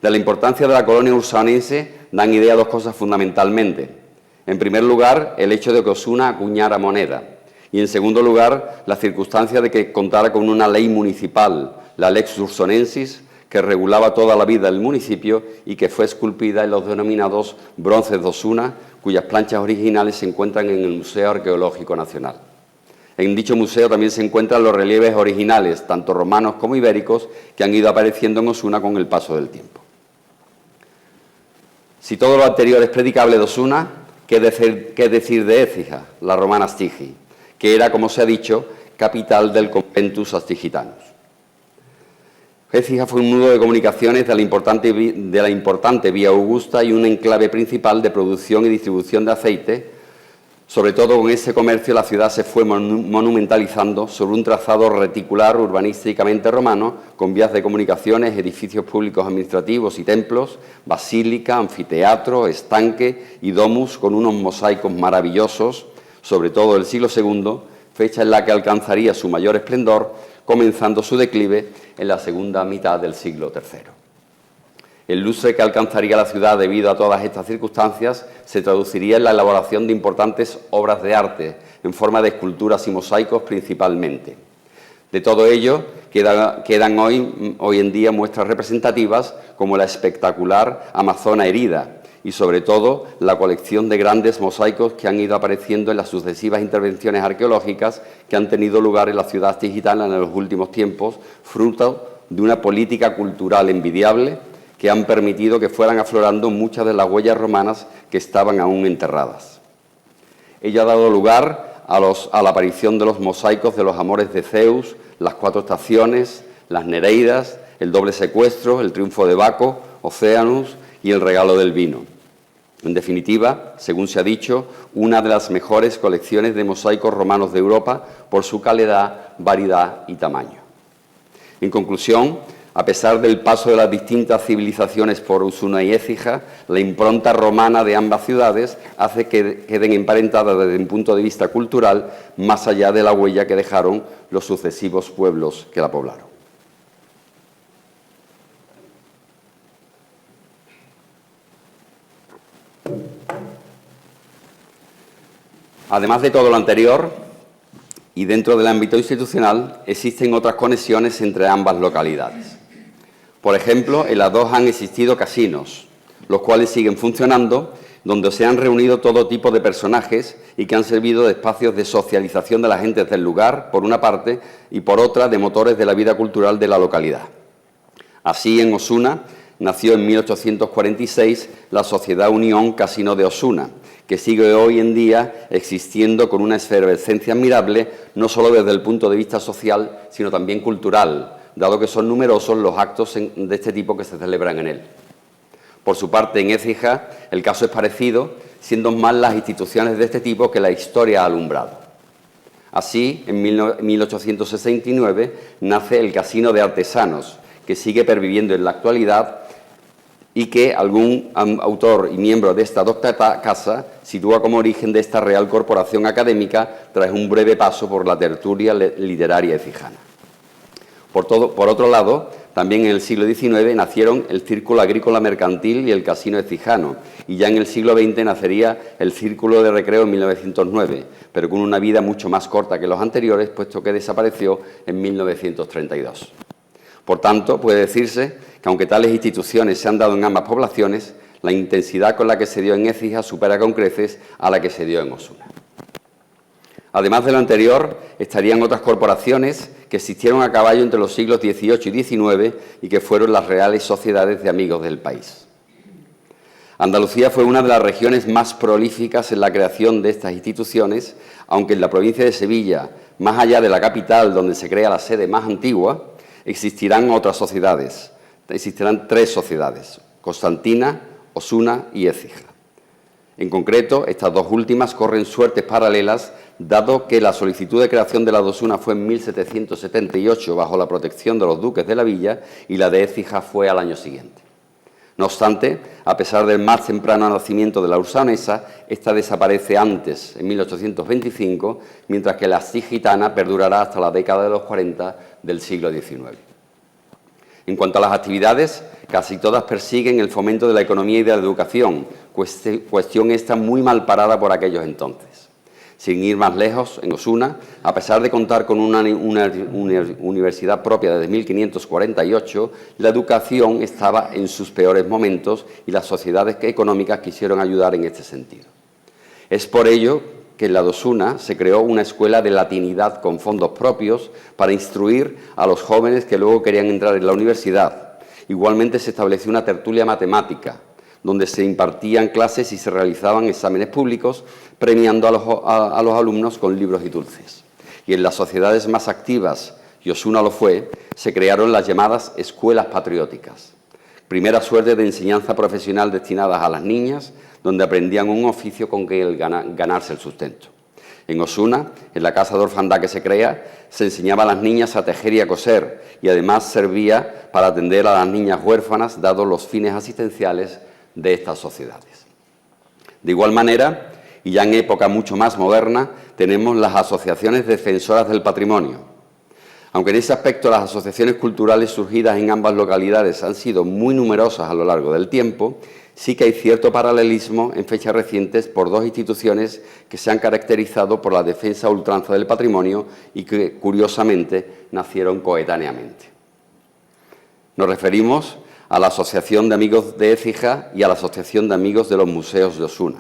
Speaker 1: De la importancia de la colonia ursanense dan idea dos cosas fundamentalmente. En primer lugar, el hecho de que Osuna acuñara moneda. Y en segundo lugar, la circunstancia de que contara con una ley municipal, la Lex Ursonensis, que regulaba toda la vida del municipio y que fue esculpida en los denominados bronces de Osuna, cuyas planchas originales se encuentran en el Museo Arqueológico Nacional. En dicho museo también se encuentran los relieves originales, tanto romanos como ibéricos, que han ido apareciendo en Osuna con el paso del tiempo. Si todo lo anterior es predicable de Osuna, ¿qué decir de Écija, la romana Astigi, que era, como se ha dicho, capital del Conventus Astigitanus? Écija fue un nudo de comunicaciones de la importante Vía Augusta y un enclave principal de producción y distribución de aceite. Sobre todo con ese comercio la ciudad se fue monumentalizando sobre un trazado reticular urbanísticamente romano, con vías de comunicaciones, edificios públicos administrativos y templos, basílica, anfiteatro, estanque y domus, con unos mosaicos maravillosos, sobre todo del siglo II, fecha en la que alcanzaría su mayor esplendor, comenzando su declive en la segunda mitad del siglo III. El lustre que alcanzaría la ciudad debido a todas estas circunstancias se traduciría en la elaboración de importantes obras de arte, en forma de esculturas y mosaicos principalmente. De todo ello quedan hoy en día muestras representativas como la espectacular Amazona herida y sobre todo la colección de grandes mosaicos que han ido apareciendo en las sucesivas intervenciones arqueológicas que han tenido lugar en la ciudad astigitana en los últimos tiempos, fruto de una política cultural envidiable que han permitido que fueran aflorando muchas de las huellas romanas que estaban aún enterradas. Ello ha dado lugar a la aparición de los mosaicos de los amores de Zeus, las 4 estaciones, las Nereidas, el doble secuestro, el triunfo de Baco, Oceanus y el regalo del vino. En definitiva, según se ha dicho, una de las mejores colecciones de mosaicos romanos de Europa por su calidad, variedad y tamaño. En conclusión, a pesar del paso de las distintas civilizaciones por Osuna y Écija, la impronta romana de ambas ciudades hace que queden emparentadas desde un punto de vista cultural, más allá de la huella que dejaron los sucesivos pueblos que la poblaron. Además de todo lo anterior, y dentro del ámbito institucional, existen otras conexiones entre ambas localidades. Por ejemplo, en las dos han existido casinos, los cuales siguen funcionando, donde se han reunido todo tipo de personajes y que han servido de espacios de socialización de las gentes del lugar, por una parte, y por otra, de motores de la vida cultural de la localidad. Así, en Osuna, nació en 1846 la Sociedad Unión Casino de Osuna, que sigue hoy en día existiendo con una efervescencia admirable, no solo desde el punto de vista social, sino también cultural, dado que son numerosos los actos de este tipo que se celebran en él. Por su parte, en Écija, el caso es parecido, siendo más las instituciones de este tipo que la historia ha alumbrado. Así, en 1869, nace el Casino de Artesanos, que sigue perviviendo en la actualidad y que algún autor y miembro de esta docta casa sitúa como origen de esta Real Corporación Académica tras un breve paso por la tertulia literaria ecijana. Por otro lado, también en el siglo XIX nacieron el Círculo Agrícola Mercantil y el Casino Ecijano, y ya en el siglo XX nacería el Círculo de Recreo en 1909, pero con una vida mucho más corta que los anteriores, puesto que desapareció en 1932. Por tanto, puede decirse que aunque tales instituciones se han dado en ambas poblaciones, la intensidad con la que se dio en Écija supera con creces a la que se dio en Osuna. Además de lo anterior, estarían otras corporaciones que existieron a caballo entre los siglos XVIII y XIX y que fueron las Reales Sociedades de Amigos del País. Andalucía fue una de las regiones más prolíficas en la creación de estas instituciones, aunque en la provincia de Sevilla, más allá de la capital, donde se crea la sede más antigua, existirán otras sociedades. Existirán 3 sociedades: Constantina, Osuna y Écija. En concreto, estas 2 últimas corren suertes paralelas, dado que la solicitud de creación de la de Osuna fue en 1778, bajo la protección de los duques de la villa, y la de Écija fue al año siguiente. No obstante, a pesar del más temprano nacimiento de la ursanesa, esta desaparece antes, en 1825, mientras que la gitana perdurará hasta la década de los 40 del siglo XIX. En cuanto a las actividades, casi todas persiguen el fomento de la economía y de la educación, cuestión esta muy mal parada por aquellos entonces. Sin ir más lejos, en Osuna, a pesar de contar con una universidad propia desde 1548, la educación estaba en sus peores momentos y las sociedades económicas quisieron ayudar en este sentido. Es por ello que en la de Osuna se creó una escuela de latinidad con fondos propios para instruir a los jóvenes que luego querían entrar en la universidad. Igualmente se estableció una tertulia matemática, donde se impartían clases y se realizaban exámenes públicos, premiando a los alumnos con libros y dulces. Y en las sociedades más activas, y Osuna lo fue, se crearon las llamadas escuelas patrióticas, primera suerte de enseñanza profesional destinadas a las niñas, donde aprendían un oficio con que ganarse el sustento. En Osuna, en la casa de orfandad que se crea, se enseñaba a las niñas a tejer y a coser, y además servía para atender a las niñas huérfanas, dados los fines asistenciales de estas sociedades. De igual manera, y ya en época mucho más moderna, tenemos las asociaciones defensoras del patrimonio. Aunque en ese aspecto las asociaciones culturales surgidas en ambas localidades han sido muy numerosas a lo largo del tiempo, sí que hay cierto paralelismo en fechas recientes por 2 instituciones que se han caracterizado por la defensa a ultranza del patrimonio y que, curiosamente, nacieron coetáneamente. Nos referimos a la Asociación de Amigos de Écija y a la Asociación de Amigos de los Museos de Osuna.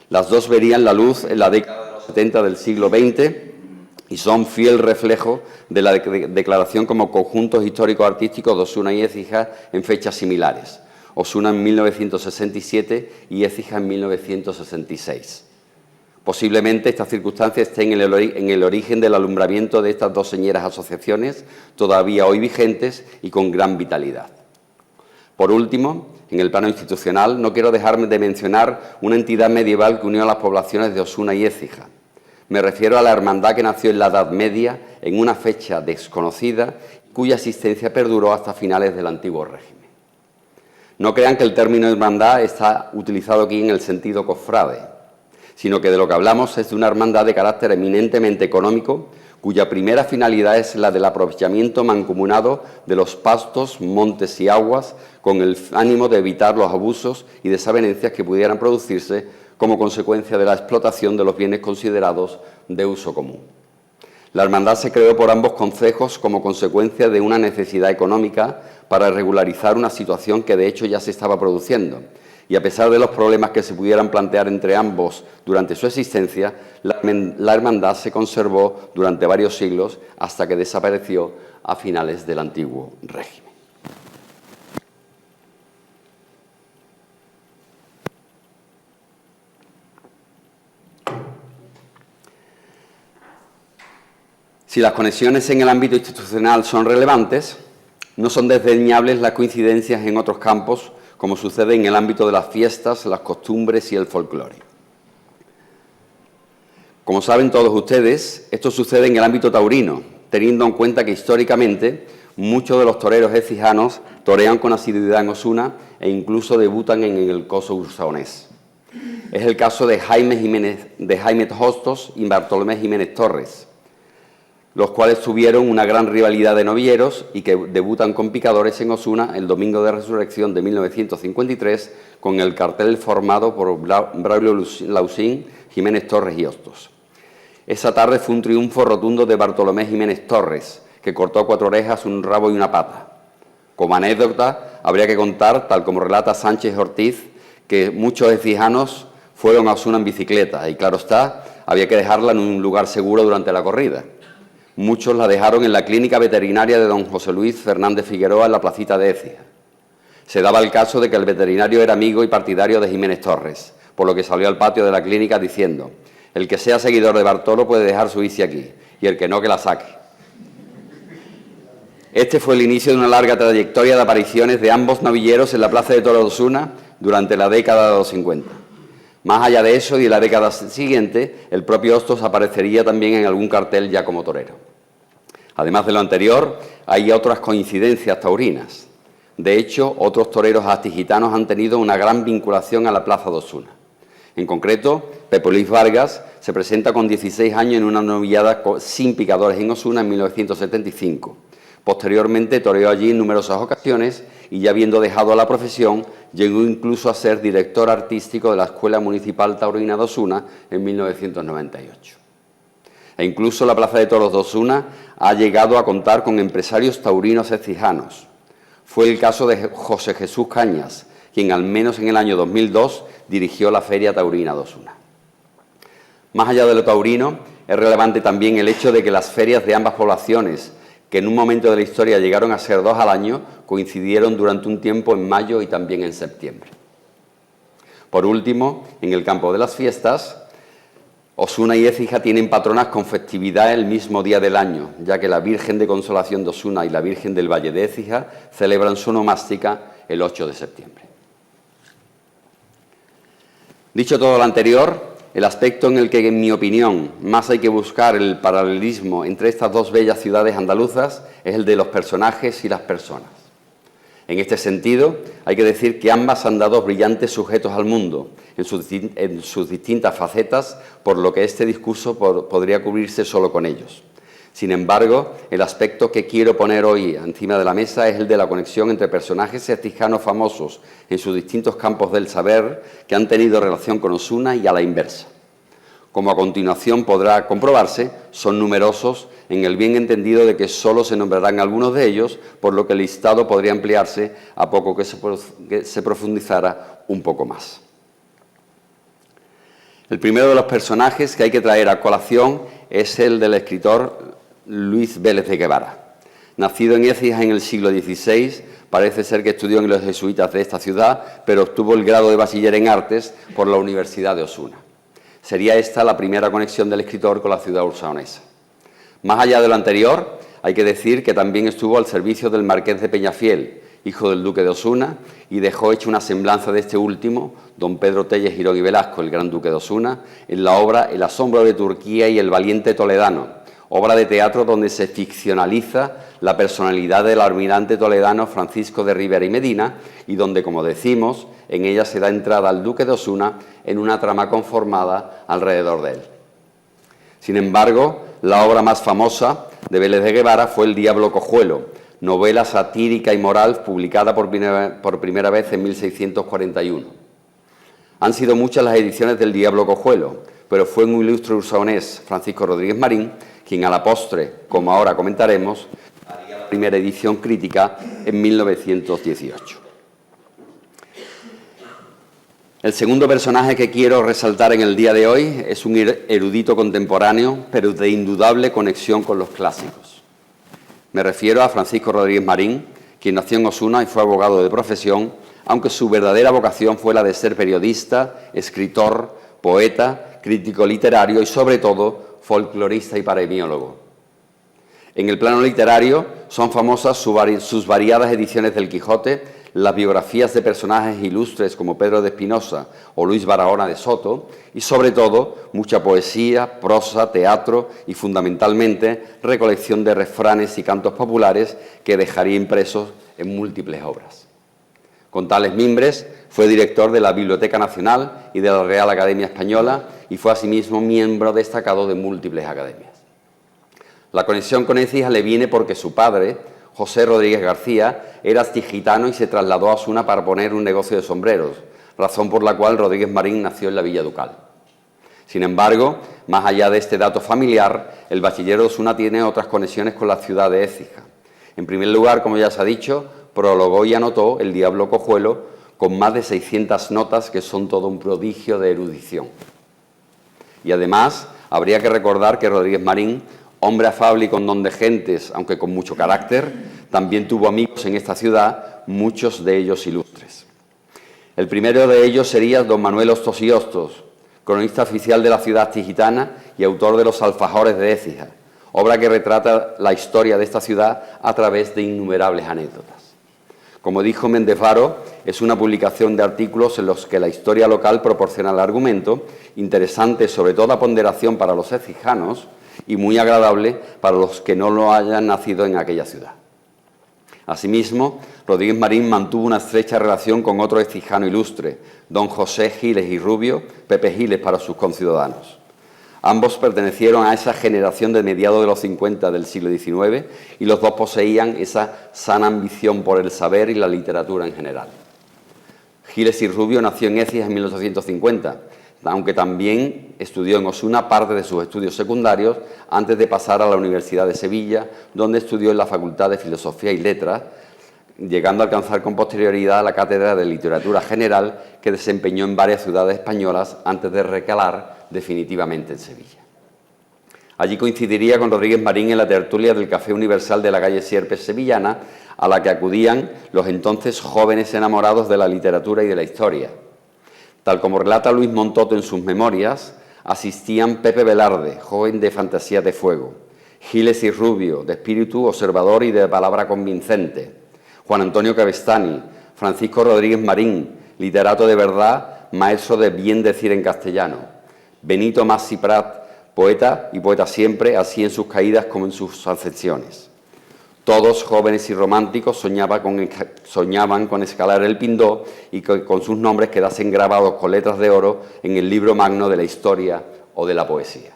Speaker 1: Las 2 verían la luz en la década de los 70 del siglo XX y son fiel reflejo de la declaración como conjuntos históricos artísticos de Osuna y Écija en fechas similares. Osuna en 1967 y Écija en 1966. Posiblemente esta circunstancia esté en el origen del alumbramiento de estas 2 señeras asociaciones, todavía hoy vigentes y con gran vitalidad. Por último, en el plano institucional, no quiero dejarme de mencionar una entidad medieval que unió a las poblaciones de Osuna y Écija. Me refiero a la hermandad que nació en la Edad Media, en una fecha desconocida, cuya existencia perduró hasta finales del antiguo régimen. No crean que el término hermandad está utilizado aquí en el sentido cofrade, sino que de lo que hablamos es de una hermandad de carácter eminentemente económico, cuya primera finalidad es la del aprovechamiento mancomunado de los pastos, montes y aguas, con el ánimo de evitar los abusos y desavenencias que pudieran producirse como consecuencia de la explotación de los bienes considerados de uso común. La hermandad se creó por ambos concejos como consecuencia de una necesidad económica para regularizar una situación que de hecho ya se estaba produciendo, y a pesar de los problemas que se pudieran plantear entre ambos durante su existencia, la hermandad se conservó durante varios siglos hasta que desapareció a finales del antiguo régimen. Si las conexiones en el ámbito institucional son relevantes, no son desdeñables las coincidencias en otros campos, como sucede en el ámbito de las fiestas, las costumbres y el folclore. Como saben todos ustedes, esto sucede en el ámbito taurino, teniendo en cuenta que históricamente muchos de los toreros écijanos torean con asiduidad en Osuna e incluso debutan en el coso ursaonés. Es el caso de Jaime Hostos y Bartolomé Jiménez Torres, los cuales tuvieron una gran rivalidad de novilleros y que debutan con picadores en Osuna el Domingo de Resurrección de 1953 con el cartel formado por Braulio Lausín, Jiménez Torres y Hostos. Esa tarde fue un triunfo rotundo de Bartolomé Jiménez Torres, que cortó 4 orejas, un rabo y una pata. Como anécdota, habría que contar, tal como relata Sánchez Ortiz, que muchos écijanos fueron a Osuna en bicicleta y, claro está, había que dejarla en un lugar seguro durante la corrida. Muchos la dejaron en la clínica veterinaria de don José Luis Fernández Figueroa en la placita de Écija. Se daba el caso de que el veterinario era amigo y partidario de Jiménez Torres, por lo que salió al patio de la clínica diciendo: el que sea seguidor de Bartolo puede dejar su bici aquí, y el que no, que la saque. Este fue el inicio de una larga trayectoria de apariciones de ambos novilleros en la Plaza de Toros de Osuna durante la década de los 50. Más allá de eso y de la década siguiente, el propio Hostos aparecería también en algún cartel ya como torero. Además de lo anterior, hay otras coincidencias taurinas. De hecho, otros toreros astigitanos han tenido una gran vinculación a la Plaza de Osuna. En concreto, Pepe Luis Vargas se presenta con 16 años en una novillada sin picadores en Osuna en 1975. Posteriormente toreó allí en numerosas ocasiones y, ya habiendo dejado la profesión, llegó incluso a ser director artístico de la Escuela Municipal Taurina de Osuna en 1998. E incluso la Plaza de Toros de Osuna ha llegado a contar con empresarios taurinos excijanos. Fue el caso de José Jesús Cañas, quien al menos en el año 2002 dirigió la Feria Taurina de Osuna. Más allá de lo taurino, es relevante también el hecho de que las ferias de ambas poblaciones, que en un momento de la historia llegaron a ser 2 al año, coincidieron durante un tiempo en mayo y también en septiembre. Por último, en el campo de las fiestas, Osuna y Écija tienen patronas con festividad el mismo día del año, ya que la Virgen de Consolación de Osuna y la Virgen del Valle de Écija celebran su onomástica el 8 de septiembre. Dicho todo lo anterior, el aspecto en el que, en mi opinión, más hay que buscar el paralelismo entre estas dos bellas ciudades andaluzas es el de los personajes y las personas. En este sentido, hay que decir que ambas han dado brillantes sujetos al mundo, en sus distintas facetas, por lo que este discurso podría cubrirse solo con ellos. Sin embargo, el aspecto que quiero poner hoy encima de la mesa es el de la conexión entre personajes excijanos famosos en sus distintos campos del saber que han tenido relación con Osuna y a la inversa. Como a continuación podrá comprobarse, son numerosos en el bien entendido de que solo se nombrarán algunos de ellos, por lo que el listado podría ampliarse a poco que se profundizara un poco más. El primero de los personajes que hay que traer a colación es el del escritor Luis Vélez de Guevara. Nacido en Écija en el siglo XVI, parece ser que estudió en los jesuitas de esta ciudad, pero obtuvo el grado de bachiller en artes por la Universidad de Osuna. Sería esta la primera conexión del escritor con la ciudad osanense. Más allá de lo anterior, hay que decir que también estuvo al servicio del marqués de Peñafiel, hijo del duque de Osuna, y dejó hecha una semblanza de este último, don Pedro Telles Girón y Velasco, el gran duque de Osuna, en la obra El asombro de Turquía y el valiente toledano, obra de teatro donde se ficcionaliza la personalidad del almirante toledano Francisco de Rivera y Medina y donde, como decimos, en ella se da entrada al duque de Osuna en una trama conformada alrededor de él. Sin embargo, la obra más famosa de Vélez de Guevara fue El diablo cojuelo, novela satírica y moral publicada por primera vez en 1641. Han sido muchas las ediciones del diablo cojuelo, pero fue un ilustre usaonés, Francisco Rodríguez Marín, quien a la postre, como ahora comentaremos, haría la primera edición crítica en 1918. El segundo personaje que quiero resaltar en el día de hoy es un erudito contemporáneo, pero de indudable conexión con los clásicos. Me refiero a Francisco Rodríguez Marín, quien nació en Osuna y fue abogado de profesión, aunque su verdadera vocación fue la de ser periodista, escritor, poeta, crítico literario y, sobre todo, folclorista y paremiólogo. En el plano literario son famosas sus variadas ediciones del Quijote, las biografías de personajes ilustres como Pedro de Espinosa o Luis Barahona de Soto y, sobre todo, mucha poesía, prosa, teatro y, fundamentalmente, recolección de refranes y cantos populares que dejaría impresos en múltiples obras. Con tales mimbres, fue director de la Biblioteca Nacional y de la Real Academia Española y fue asimismo miembro destacado de múltiples academias. La conexión con Écija le viene porque su padre, José Rodríguez García, era astigitano y se trasladó a Osuna para poner un negocio de sombreros, razón por la cual Rodríguez Marín nació en la Villa Ducal. Sin embargo, más allá de este dato familiar, el bachiller de Osuna tiene otras conexiones con la ciudad de Écija. En primer lugar, como ya se ha dicho, prologó y anotó El diablo cojuelo con más de 600 notas que son todo un prodigio de erudición. Y además, habría que recordar que Rodríguez Marín, hombre afable y con don de gentes, aunque con mucho carácter, también tuvo amigos en esta ciudad, muchos de ellos ilustres. El primero de ellos sería don Manuel Hostos y Hostos, cronista oficial de la ciudad astigitana y autor de Los alfajores de Écija, obra que retrata la historia de esta ciudad a través de innumerables anécdotas. Como dijo Méndez Varo, es una publicación de artículos en los que la historia local proporciona el argumento, interesante sobre toda ponderación para los écijanos y muy agradable para los que no lo hayan nacido en aquella ciudad. Asimismo, Rodríguez Marín mantuvo una estrecha relación con otro écijano ilustre, don José Giles y Rubio, Pepe Giles para sus conciudadanos. Ambos pertenecieron a esa generación de mediados de los 50 del siglo XIX y los dos poseían esa sana ambición por el saber y la literatura en general. Giles y Rubio nació en Écija en 1850, aunque también estudió en Osuna parte de sus estudios secundarios antes de pasar a la Universidad de Sevilla, donde estudió en la Facultad de Filosofía y Letras, llegando a alcanzar con posterioridad la cátedra de Literatura General que desempeñó en varias ciudades españolas antes de recalar definitivamente en Sevilla. Allí coincidiría con Rodríguez Marín en la tertulia del Café Universal de la calle Sierpes sevillana, a la que acudían los entonces jóvenes enamorados de la literatura y de la historia. Tal como relata Luis Montoto en sus memorias, asistían Pepe Velarde, joven de fantasía de fuego, Giles y Rubio, de espíritu observador y de palabra convincente, Juan Antonio Cabestany, Francisco Rodríguez Marín, literato de verdad, maestro de bien decir en castellano, Benito Massi Prat, poeta y poeta siempre, así en sus caídas como en sus ascensiones. Todos, jóvenes y románticos, soñaban con escalar el Pindó y que con sus nombres quedasen grabados con letras de oro en el libro magno de la historia o de la poesía.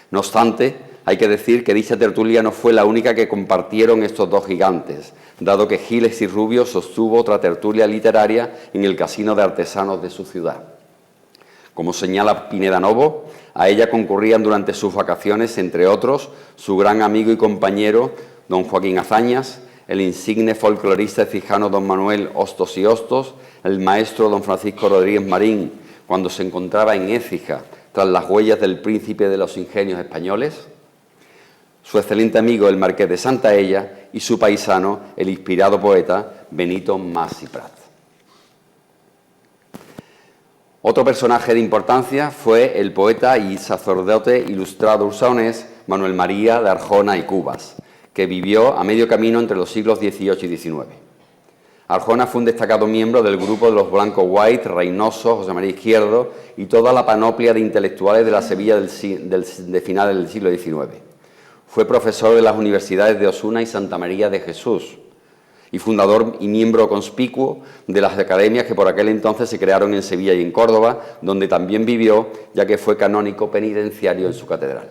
Speaker 1: No obstante, hay que decir que dicha tertulia no fue la única que compartieron estos dos gigantes, dado que Giles y Rubio sostuvo otra tertulia literaria en el Casino de Artesanos de su ciudad. Como señala Pineda Novo, a ella concurrían durante sus vacaciones, entre otros, su gran amigo y compañero, don Joaquín Azañas, el insigne folclorista ecijano don Manuel Hostos y Hostos, el maestro don Francisco Rodríguez Marín, cuando se encontraba en Écija, tras las huellas del príncipe de los ingenios españoles, su excelente amigo el marqués de Santaella y su paisano, el inspirado poeta Benito Massi Prat. Otro personaje de importancia fue el poeta y sacerdote ilustrado ursaonés Manuel María de Arjona y Cubas, que vivió a medio camino entre los siglos XVIII y XIX. Arjona fue un destacado miembro del grupo de los Blanco White, Reynoso, José María Izquierdo y toda la panoplia de intelectuales de la Sevilla de finales del siglo XIX. Fue profesor de las universidades de Osuna y Santa María de Jesús y fundador y miembro conspicuo de las academias que por aquel entonces se crearon en Sevilla y en Córdoba, donde también vivió, ya que fue canónico penitenciario en su catedral.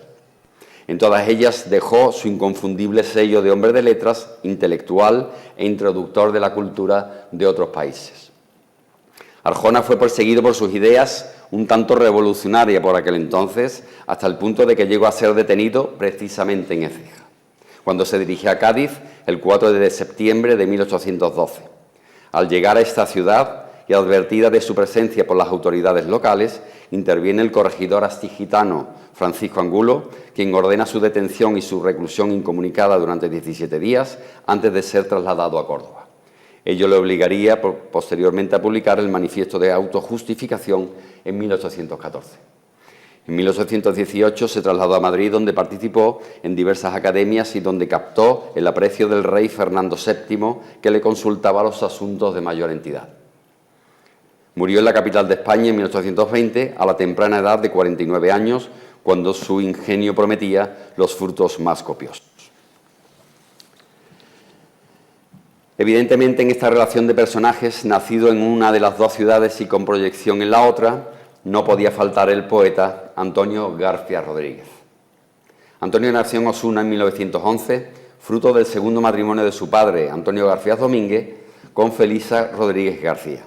Speaker 1: En todas ellas dejó su inconfundible sello de hombre de letras, intelectual e introductor de la cultura de otros países. Arjona fue perseguido por sus ideas un tanto revolucionarias por aquel entonces, hasta el punto de que llegó a ser detenido precisamente en Écija, cuando se dirigía a Cádiz el 4 de septiembre de 1812. Al llegar a esta ciudad y advertida de su presencia por las autoridades locales, interviene el corregidor astigitano Francisco Angulo, quien ordena su detención y su reclusión incomunicada durante 17 días antes de ser trasladado a Córdoba. Ello le obligaría posteriormente a publicar el manifiesto de autojustificación en 1814. En 1818 se trasladó a Madrid, donde participó en diversas academias y donde captó el aprecio del rey Fernando VII, que le consultaba los asuntos de mayor entidad. Murió en la capital de España en 1820, a la temprana edad de 49 años, cuando su ingenio prometía los frutos más copiosos. Evidentemente, en esta relación de personajes, nacido en una de las dos ciudades y con proyección en la otra, no podía faltar el poeta Antonio García Rodríguez. Antonio nació en Osuna en 1911, fruto del segundo matrimonio de su padre, Antonio García Domínguez, con Felisa Rodríguez García.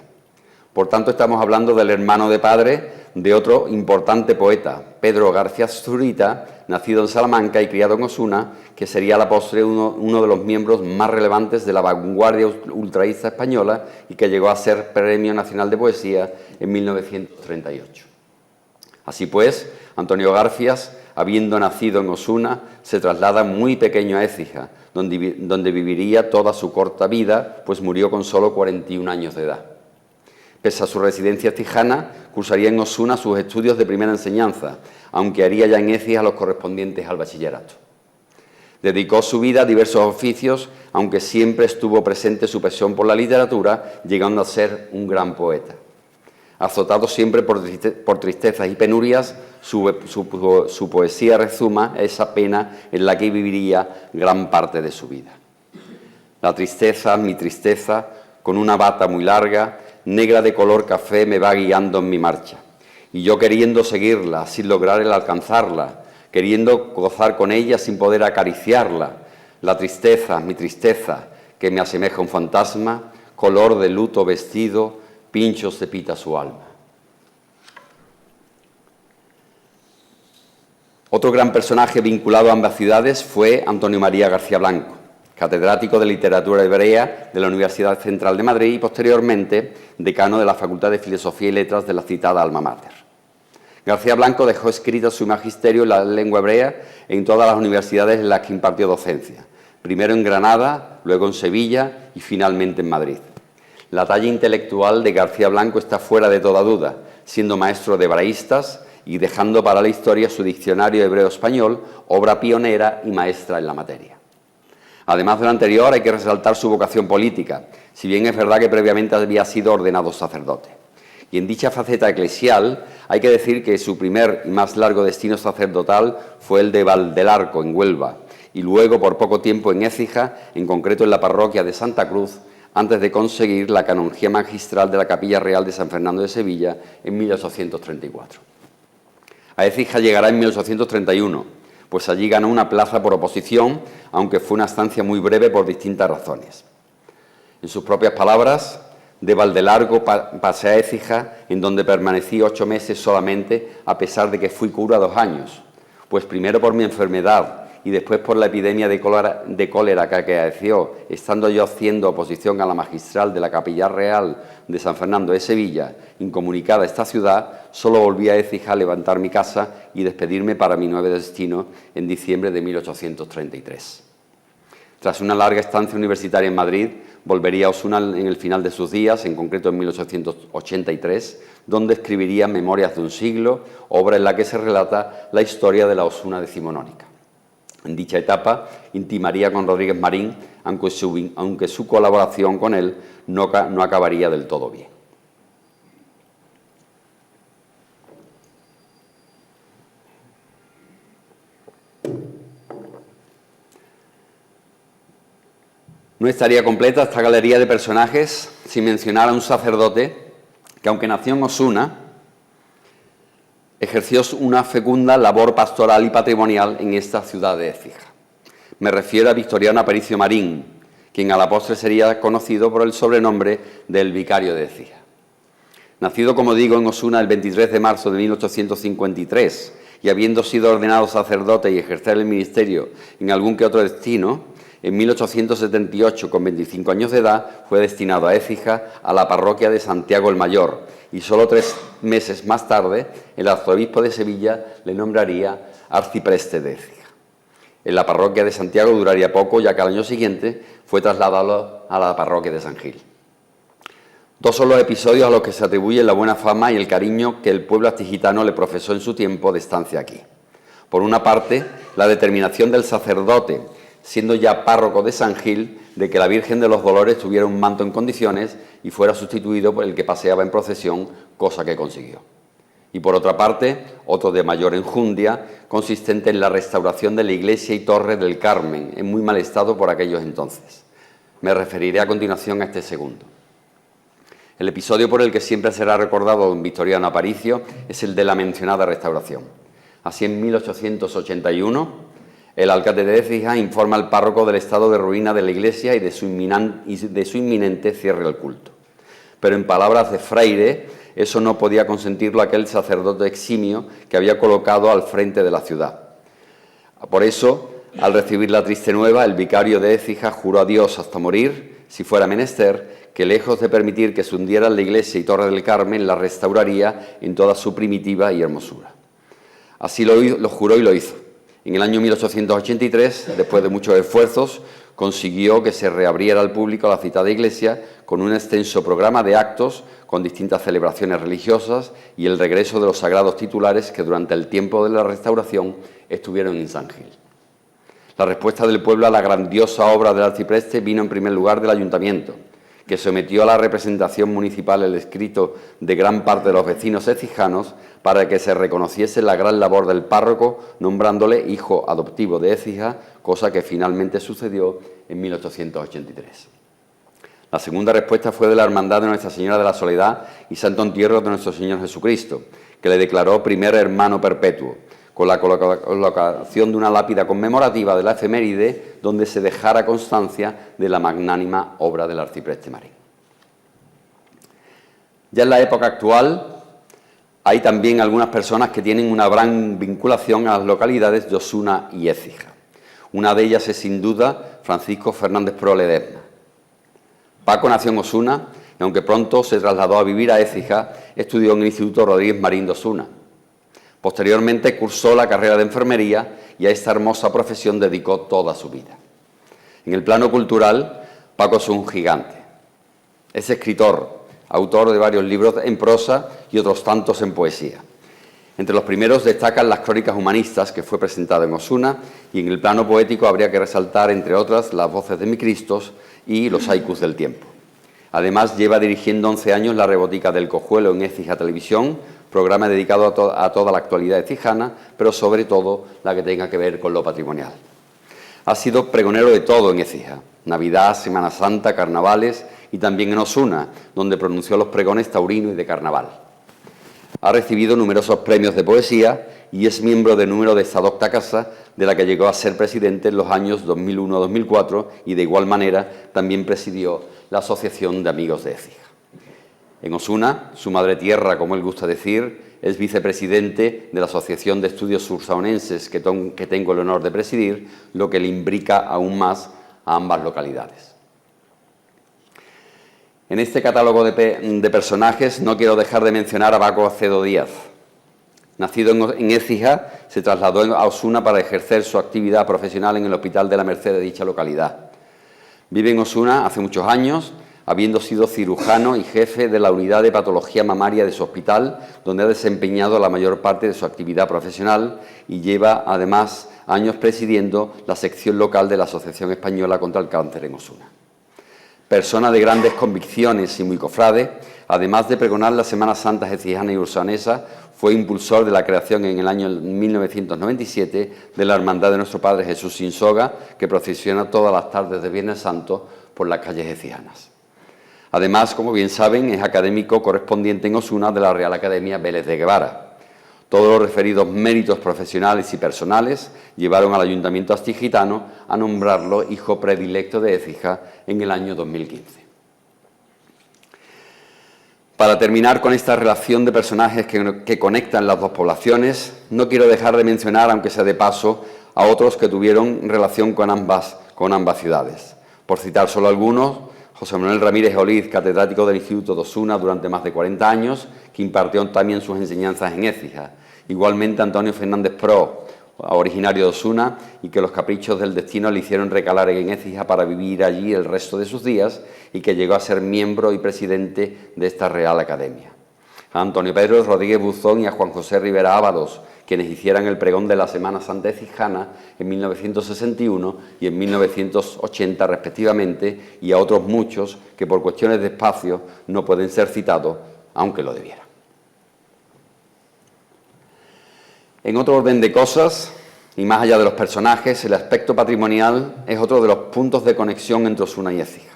Speaker 1: Por tanto, estamos hablando del hermano de padre de otro importante poeta, Pedro García Zurita, nacido en Salamanca y criado en Osuna, que sería a la postre uno de los miembros más relevantes de la vanguardia ultraísta española y que llegó a ser Premio Nacional de Poesía en 1938. Así pues, Antonio Garcías, habiendo nacido en Osuna, se traslada muy pequeño a Écija, donde viviría toda su corta vida, pues murió con solo 41 años de edad. Pese a su residencia tijana, cursaría en Osuna sus estudios de primera enseñanza, aunque haría ya en Écija los correspondientes al bachillerato. Dedicó su vida a diversos oficios, aunque siempre estuvo presente su pasión por la literatura, llegando a ser un gran poeta. Azotado siempre por tristezas y penurias, su poesía rezuma esa pena en la que viviría gran parte de su vida. La tristeza, mi tristeza, con una bata muy larga, negra de color café, me va guiando en mi marcha. Y yo queriendo seguirla, sin lograr el alcanzarla, queriendo gozar con ella sin poder acariciarla. La tristeza, mi tristeza, que me asemeja a un fantasma, color de luto vestido, pinchos de pita su alma. Otro gran personaje vinculado a ambas ciudades fue Antonio María García Blanco, catedrático de Literatura Hebrea de la Universidad Central de Madrid y posteriormente decano de la Facultad de Filosofía y Letras de la citada Alma Mater. García Blanco dejó escrito su magisterio en la lengua hebrea en todas las universidades en las que impartió docencia, primero en Granada, luego en Sevilla y finalmente en Madrid. La talla intelectual de García Blanco está fuera de toda duda, siendo maestro de hebraístas y dejando para la historia su diccionario hebreo-español, obra pionera y maestra en la materia. Además de lo anterior, hay que resaltar su vocación política, si bien es verdad que previamente había sido ordenado sacerdote. Y en dicha faceta eclesial hay que decir que su primer y más largo destino sacerdotal fue el de Valdelarco, en Huelva, y luego por poco tiempo en Écija, en concreto en la parroquia de Santa Cruz, antes de conseguir la canonjía magistral de la Capilla Real de San Fernando de Sevilla en 1834. A Écija llegará en 1831, pues allí ganó una plaza por oposición, aunque fue una estancia muy breve por distintas razones. En sus propias palabras, de Valdelarco pasé a Écija, en donde permanecí 8 meses solamente, a pesar de que fui cura 2 años, pues primero por mi enfermedad y después por la epidemia de cólera que acaeció, estando yo haciendo oposición a la magistral de la Capilla Real de San Fernando de Sevilla, incomunicada a esta ciudad, solo volví a Écija a levantar mi casa y despedirme para mi nuevo destino en diciembre de 1833. Tras una larga estancia universitaria en Madrid, volvería a Osuna en el final de sus días, en concreto en 1883, donde escribiría Memorias de un siglo, obra en la que se relata la historia de la Osuna decimonónica. En dicha etapa intimaría con Rodríguez Marín, aunque su colaboración con él no acabaría del todo bien. No estaría completa esta galería de personajes sin mencionar a un sacerdote que, aunque nació en Osuna, ejerció una fecunda labor pastoral y patrimonial en esta ciudad de Écija. Me refiero a Victoriano Aparicio Marín, quien a la postre sería conocido por el sobrenombre del Vicario de Écija. Nacido, como digo, en Osuna el 23 de marzo de 1853 y habiendo sido ordenado sacerdote y ejercer el ministerio en algún que otro destino, en 1878, con 25 años de edad, fue destinado a Écija, a la parroquia de Santiago el Mayor, y solo 3 meses más tarde, el arzobispo de Sevilla le nombraría arcipreste de Écija. En la parroquia de Santiago duraría poco, ya que al año siguiente fue trasladado a la parroquia de San Gil. 2 son los episodios a los que se atribuye la buena fama y el cariño que el pueblo astigitano le profesó en su tiempo de estancia aquí. Por una parte, la determinación del sacerdote, siendo ya párroco de San Gil, de que la Virgen de los Dolores tuviera un manto en condiciones y fuera sustituido por el que paseaba en procesión, cosa que consiguió. Y por otra parte, otro de mayor enjundia, consistente en la restauración de la iglesia y torre del Carmen, en muy mal estado por aquellos entonces. Me referiré a continuación a este segundo. El episodio por el que siempre será recordado don Victoriano Aparicio es el de la mencionada restauración. Así, en 1881, el alcalde de Écija informa al párroco del estado de ruina de la iglesia y de su inminente cierre al culto. Pero en palabras de Freire, eso no podía consentirlo aquel sacerdote eximio que había colocado al frente de la ciudad. Por eso, al recibir la triste nueva, el vicario de Écija juró a Dios hasta morir, si fuera menester, que lejos de permitir que se hundieran la iglesia y Torre del Carmen, la restauraría en toda su primitiva y hermosura. Así lo juró y lo hizo. En el año 1883, después de muchos esfuerzos, consiguió que se reabriera al público la citada iglesia con un extenso programa de actos, con distintas celebraciones religiosas y el regreso de los sagrados titulares que durante el tiempo de la restauración estuvieron en San Gil. La respuesta del pueblo a la grandiosa obra del arcipreste vino en primer lugar del ayuntamiento, que sometió a la representación municipal el escrito de gran parte de los vecinos écijanos para que se reconociese la gran labor del párroco, nombrándole hijo adoptivo de Écija, cosa que finalmente sucedió en 1883. La segunda respuesta fue de la Hermandad de Nuestra Señora de la Soledad y Santo Entierro de nuestro Señor Jesucristo, que le declaró primer hermano perpetuo, con la colocación de una lápida conmemorativa de la efeméride donde se dejara constancia de la magnánima obra del arcipreste Marín. Ya en la época actual hay también algunas personas que tienen una gran vinculación a las localidades de Osuna y Écija. Una de ellas es sin duda Francisco Fernández Pro Ledesma. Paco nació en Osuna y aunque pronto se trasladó a vivir a Écija, estudió en el Instituto Rodríguez Marín de Osuna. Posteriormente cursó la carrera de enfermería y a esta hermosa profesión dedicó toda su vida. En el plano cultural, Paco es un gigante. Es escritor, autor de varios libros en prosa y otros tantos en poesía. Entre los primeros destacan las Crónicas Humanistas, que fue presentado en Osuna, y en el plano poético habría que resaltar, entre otras, Las Voces de mi Cristos y Los Haikus del Tiempo. Además, lleva dirigiendo 11 años la Rebotica del Cojuelo en Écija Televisión, programa dedicado a toda la actualidad écijana, pero sobre todo la que tenga que ver con lo patrimonial. Ha sido pregonero de todo en Écija: Navidad, Semana Santa, carnavales y también en Osuna, donde pronunció los pregones taurino y de carnaval. Ha recibido numerosos premios de poesía y es miembro del número de esta docta casa, de la que llegó a ser presidente en los años 2001-2004 y de igual manera también presidió la Asociación de Amigos de Écija. En Osuna, su madre tierra, como él gusta decir, es vicepresidente de la Asociación de Estudios Sursaonenses que tengo el honor de presidir, lo que le imbrica aún más a ambas localidades. En este catálogo de personajes no quiero dejar de mencionar a Paco Acedo Díaz. Nacido en Écija, se trasladó a Osuna para ejercer su actividad profesional en el Hospital de la Merced de dicha localidad. Vive en Osuna hace muchos años, habiendo sido cirujano y jefe de la unidad de patología mamaria de su hospital, donde ha desempeñado la mayor parte de su actividad profesional y lleva, además, años presidiendo la sección local de la Asociación Española contra el Cáncer en Osuna. Persona de grandes convicciones y muy cofrade, además de pregonar la Semana Santa écijana y ursanesa, fue impulsor de la creación en el año 1997 de la Hermandad de Nuestro Padre Jesús sin Soga, que procesiona todas las tardes de Viernes Santo por las calles écijanas. Además, como bien saben, es académico correspondiente en Osuna de la Real Academia Vélez de Guevara. Todos los referidos méritos profesionales y personales llevaron al Ayuntamiento astigitano a nombrarlo hijo predilecto de Écija en el año 2015. Para terminar con esta relación de personajes que conectan las dos poblaciones, no quiero dejar de mencionar, aunque sea de paso, a otros que tuvieron relación con ambas ciudades. Por citar solo algunos, José Manuel Ramírez Oliz, catedrático del Instituto de Osuna durante más de 40 años, que impartió también sus enseñanzas en Écija. Igualmente Antonio Fernández Pro, originario de Osuna, y que los caprichos del destino le hicieron recalar en Écija para vivir allí el resto de sus días, y que llegó a ser miembro y presidente de esta Real Academia. A Antonio Pedro Rodríguez Buzón y a Juan José Rivera Ábalos, quienes hicieran el pregón de la Semana Santa écijana en 1961 y en 1980 respectivamente, y a otros muchos que por cuestiones de espacio no pueden ser citados, aunque lo debieran. En otro orden de cosas, y más allá de los personajes, el aspecto patrimonial es otro de los puntos de conexión entre Osuna y Écija.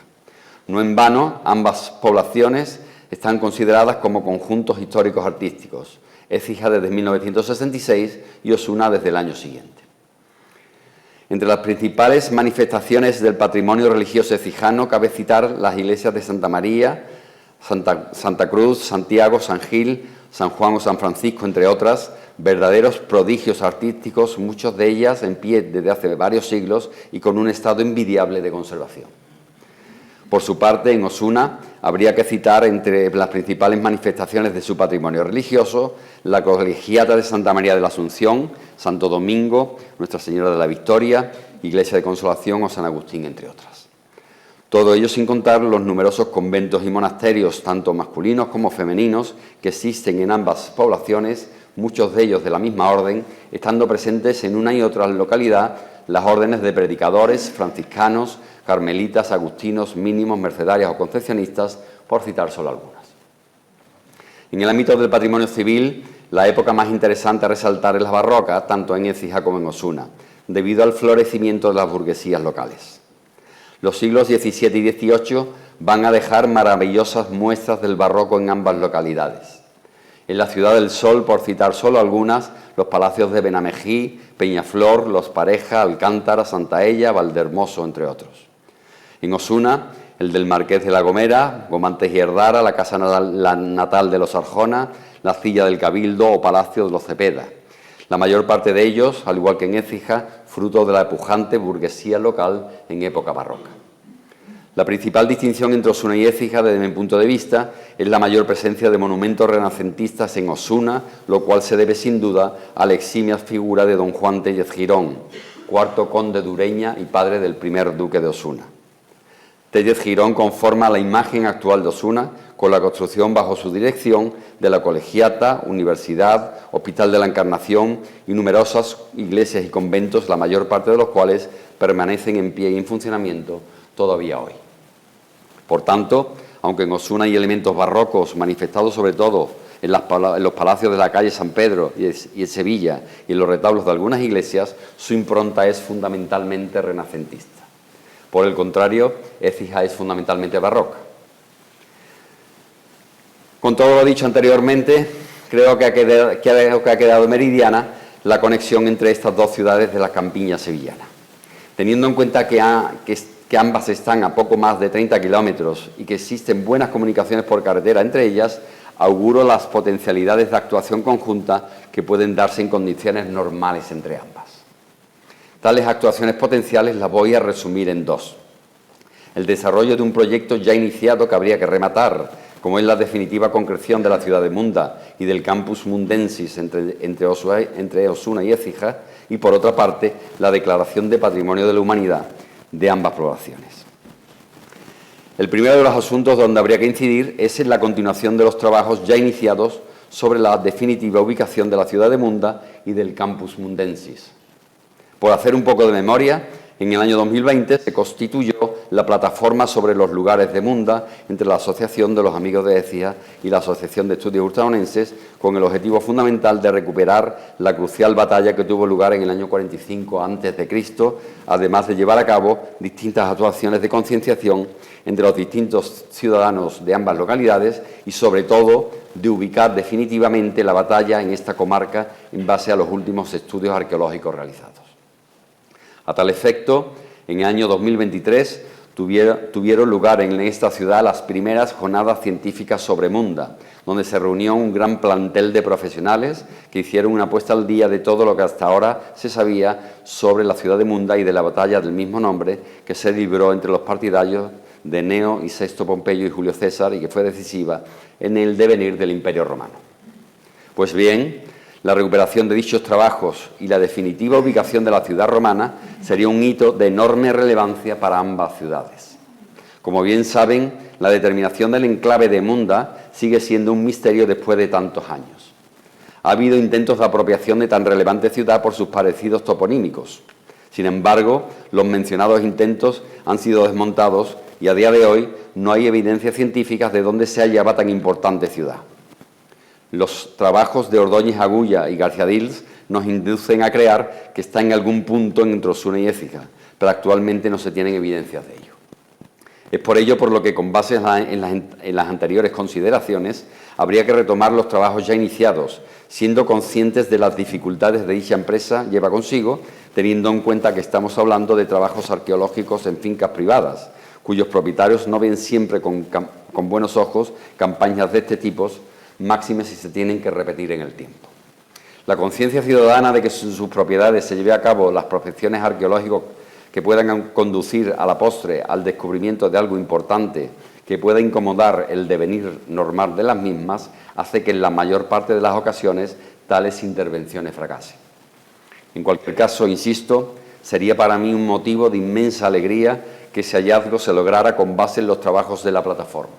Speaker 1: No en vano, ambas poblaciones están consideradas como conjuntos históricos artísticos, Écija desde 1966 y Osuna desde el año siguiente. Entre las principales manifestaciones del patrimonio religioso écijano cabe citar las iglesias de Santa María, Santa Cruz, Santiago, San Gil, San Juan o San Francisco, entre otras, verdaderos prodigios artísticos, muchos de ellas en pie desde hace varios siglos y con un estado envidiable de conservación. Por su parte, en Osuna habría que citar entre las principales manifestaciones de su patrimonio religioso la Colegiata de Santa María de la Asunción, Santo Domingo, Nuestra Señora de la Victoria, Iglesia de Consolación o San Agustín, entre otras. Todo ello sin contar los numerosos conventos y monasterios, tanto masculinos como femeninos, que existen en ambas poblaciones, muchos de ellos de la misma orden, estando presentes en una y otra localidad las órdenes de predicadores, franciscanos, carmelitas, agustinos, mínimos, mercedarias o concepcionistas, por citar solo algunas. En el ámbito del patrimonio civil, la época más interesante a resaltar es la barroca, tanto en Écija como en Osuna, debido al florecimiento de las burguesías locales. Los siglos XVII y XVIII van a dejar maravillosas muestras del barroco en ambas localidades. En la Ciudad del Sol, por citar solo algunas, los palacios de Benamejí, Peñaflor, Los Pareja, Alcántara, Santaella, Valdehermoso, entre otros. En Osuna, el del Marqués de la Gomera, Gomantes y Erdara, la casa natal de los Arjona, la Silla del Cabildo o Palacio de los Cepeda. La mayor parte de ellos, al igual que en Écija, fruto de la pujante burguesía local en época barroca. La principal distinción entre Osuna y Écija, desde mi punto de vista, es la mayor presencia de monumentos renacentistas en Osuna, lo cual se debe sin duda a la eximia figura de don Juan Tellez Girón, cuarto conde de Ureña y padre del primer duque de Osuna. Tellez Girón conforma la imagen actual de Osuna, con la construcción bajo su dirección de la Colegiata, Universidad, Hospital de la Encarnación y numerosas iglesias y conventos, la mayor parte de los cuales permanecen en pie y en funcionamiento todavía hoy. Por tanto, aunque en Osuna hay elementos barrocos manifestados sobre todo en los palacios de la calle San Pedro y en Sevilla y en los retablos de algunas iglesias, su impronta es fundamentalmente renacentista. Por el contrario, Écija es fundamentalmente barroca. Con todo lo dicho anteriormente, creo que ha quedado meridiana la conexión entre estas dos ciudades de la campiña sevillana. Teniendo en cuenta que ambas están a poco más de 30 kilómetros y que existen buenas comunicaciones por carretera entre ellas, auguro las potencialidades de actuación conjunta que pueden darse en condiciones normales entre ambas. Tales actuaciones potenciales las voy a resumir en dos. El desarrollo de un proyecto ya iniciado que habría que rematar, como es la definitiva concreción de la ciudad de Munda y del campus mundensis entre Osuna y Écija, y por otra parte, la declaración de Patrimonio de la Humanidad de ambas poblaciones. El primero de los asuntos donde habría que incidir es en la continuación de los trabajos ya iniciados sobre la definitiva ubicación de la ciudad de Munda y del campus mundensis. Por hacer un poco de memoria, en el año 2020 se constituyó la plataforma sobre los lugares de Munda entre la Asociación de los Amigos de Écija y la Asociación de Estudios Ultraonenses, con el objetivo fundamental de recuperar la crucial batalla que tuvo lugar en el año 45 a.C., además de llevar a cabo distintas actuaciones de concienciación entre los distintos ciudadanos de ambas localidades y, sobre todo, de ubicar definitivamente la batalla en esta comarca en base a los últimos estudios arqueológicos realizados. A tal efecto, en el año 2023 tuvieron lugar en esta ciudad las primeras jornadas científicas sobre Munda, donde se reunió un gran plantel de profesionales que hicieron una puesta al día de todo lo que hasta ahora se sabía sobre la ciudad de Munda y de la batalla del mismo nombre que se libró entre los partidarios de Neo y Sexto Pompeyo y Julio César y que fue decisiva en el devenir del Imperio Romano. Pues bien, la recuperación de dichos trabajos y la definitiva ubicación de la ciudad romana sería un hito de enorme relevancia para ambas ciudades. Como bien saben, la determinación del enclave de Munda sigue siendo un misterio después de tantos años. Ha habido intentos de apropiación de tan relevante ciudad por sus parecidos toponímicos. Sin embargo, los mencionados intentos han sido desmontados y a día de hoy no hay evidencias científicas de dónde se hallaba tan importante ciudad. Los trabajos de Ordóñez Agulla y García Dils nos inducen a creer que está en algún punto entre Osuna y Écija, pero actualmente no se tienen evidencias de ello. Es por ello por lo que, con base en las anteriores consideraciones, habría que retomar los trabajos ya iniciados, siendo conscientes de las dificultades de dicha empresa lleva consigo, teniendo en cuenta que estamos hablando de trabajos arqueológicos en fincas privadas, cuyos propietarios no ven siempre con buenos ojos campañas de este tipo, máxime si se tienen que repetir en el tiempo. La conciencia ciudadana de que en sus propiedades se lleve a cabo las prospecciones arqueológicas que puedan conducir a la postre al descubrimiento de algo importante que pueda incomodar el devenir normal de las mismas, hace que en la mayor parte de las ocasiones tales intervenciones fracasen. En cualquier caso, insisto, sería para mí un motivo de inmensa alegría que ese hallazgo se lograra con base en los trabajos de la plataforma.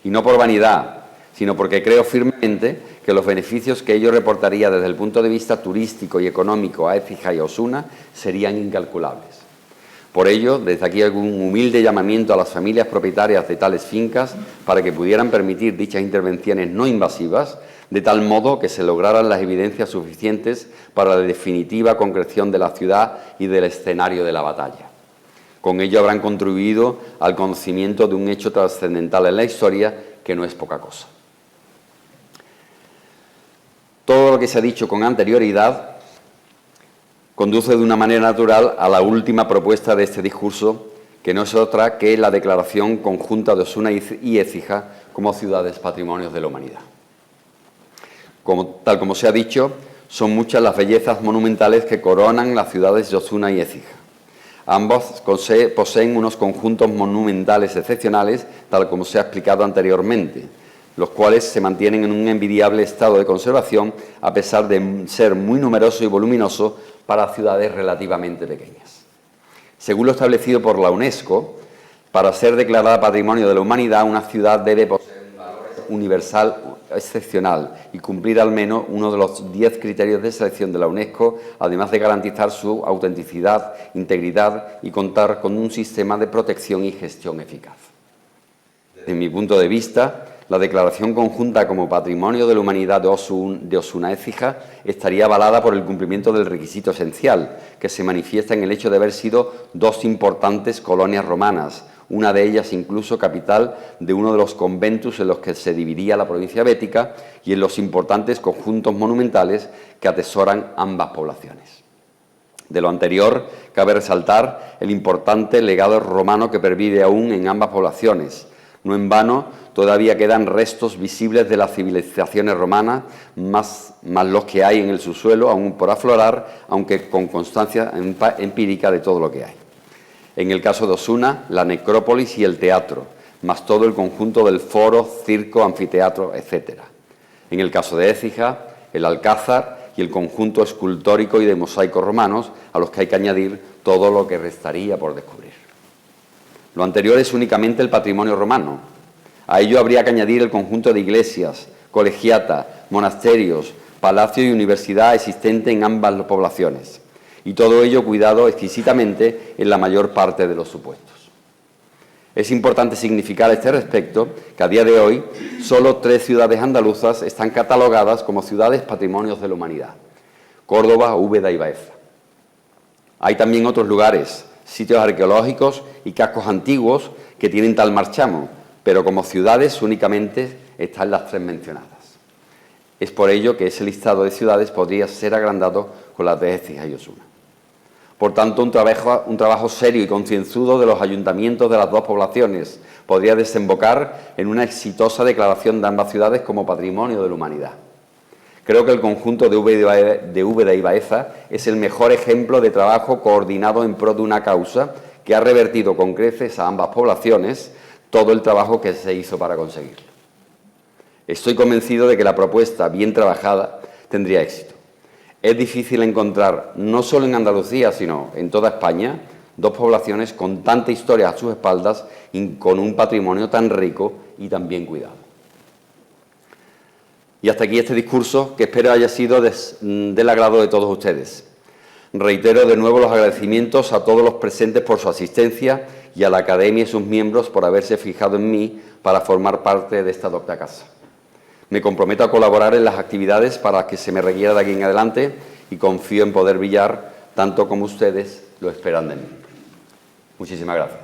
Speaker 1: Y no por vanidad, sino porque creo firmemente que los beneficios que ello reportaría desde el punto de vista turístico y económico a Écija y a Osuna serían incalculables. Por ello, desde aquí hago un humilde llamamiento a las familias propietarias de tales fincas para que pudieran permitir dichas intervenciones no invasivas, de tal modo que se lograran las evidencias suficientes para la definitiva concreción de la ciudad y del escenario de la batalla. Con ello habrán contribuido al conocimiento de un hecho trascendental en la historia que no es poca cosa. Todo lo que se ha dicho con anterioridad conduce de una manera natural a la última propuesta de este discurso, que no es otra que la declaración conjunta de Osuna y Écija como ciudades patrimonios de la humanidad. Tal como se ha dicho, son muchas las bellezas monumentales que coronan las ciudades de Osuna y Écija. Ambos poseen unos conjuntos monumentales excepcionales, tal como se ha explicado anteriormente, los cuales se mantienen en un envidiable estado de conservación a pesar de ser muy numeroso y voluminoso para ciudades relativamente pequeñas. Según lo establecido por la UNESCO, para ser declarada Patrimonio de la Humanidad, una ciudad debe poseer un valor universal excepcional y cumplir al menos uno de los 10 criterios de selección de la UNESCO, además de garantizar su autenticidad, integridad y contar con un sistema de protección y gestión eficaz. Desde mi punto de vista, la declaración conjunta como Patrimonio de la Humanidad de Osuna-Écija estaría avalada por el cumplimiento del requisito esencial, que se manifiesta en el hecho de haber sido dos importantes colonias romanas, una de ellas incluso capital de uno de los conventus en los que se dividía la provincia bética y en los importantes conjuntos monumentales que atesoran ambas poblaciones. De lo anterior, cabe resaltar el importante legado romano que pervive aún en ambas poblaciones. No en vano, todavía quedan restos visibles de las civilizaciones romanas, más los que hay en el subsuelo, aún por aflorar, aunque con constancia empírica de todo lo que hay. En el caso de Osuna, la necrópolis y el teatro, más todo el conjunto del foro, circo, anfiteatro, etc. En el caso de Écija, el alcázar y el conjunto escultórico y de mosaicos romanos, a los que hay que añadir todo lo que restaría por descubrir. Lo anterior es únicamente el patrimonio romano. A ello habría que añadir el conjunto de iglesias, colegiata, monasterios, palacio y universidad existente en ambas poblaciones, y todo ello cuidado exquisitamente en la mayor parte de los supuestos. Es importante significar a este respecto que a día de hoy solo 3 ciudades andaluzas están catalogadas como ciudades patrimonios de la humanidad: Córdoba, Úbeda y Baeza. Hay también otros lugares, sitios arqueológicos y cascos antiguos que tienen tal marchamo, pero como ciudades únicamente están las 3 mencionadas. Es por ello que ese listado de ciudades podría ser agrandado con las de Écija y Osuna. Por tanto, un trabajo serio y concienzudo de los ayuntamientos de las dos poblaciones podría desembocar en una exitosa declaración de ambas ciudades como Patrimonio de la Humanidad. Creo que el conjunto de Úbeda y Baeza es el mejor ejemplo de trabajo coordinado en pro de una causa que ha revertido con creces a ambas poblaciones todo el trabajo que se hizo para conseguirlo. Estoy convencido de que la propuesta, bien trabajada, tendría éxito. Es difícil encontrar, no solo en Andalucía, sino en toda España, dos poblaciones con tanta historia a sus espaldas y con un patrimonio tan rico y tan bien cuidado. Y hasta aquí este discurso, que espero haya sido del agrado de todos ustedes. Reitero de nuevo los agradecimientos a todos los presentes por su asistencia y a la Academia y sus miembros por haberse fijado en mí para formar parte de esta docta casa. Me comprometo a colaborar en las actividades para las que se me requiera de aquí en adelante y confío en poder brillar tanto como ustedes lo esperan de mí. Muchísimas gracias.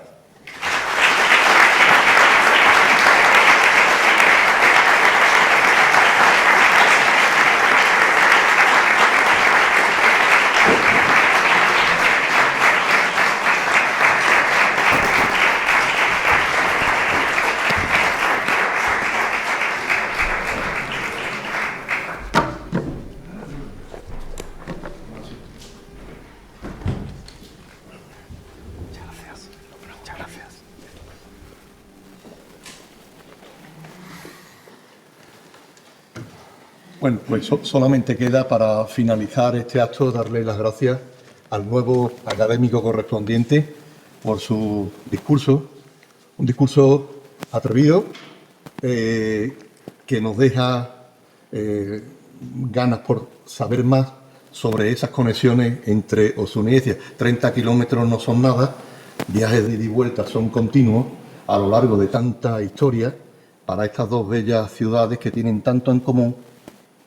Speaker 2: Bueno, pues solamente queda para finalizar este acto darle las gracias al nuevo académico correspondiente por su discurso, un discurso atrevido, que nos deja ganas por saber más sobre esas conexiones entre Osuna y Ecija. 30 kilómetros no son nada, viajes de ida y vuelta son continuos a lo largo de tanta historia para estas dos bellas ciudades que tienen tanto en común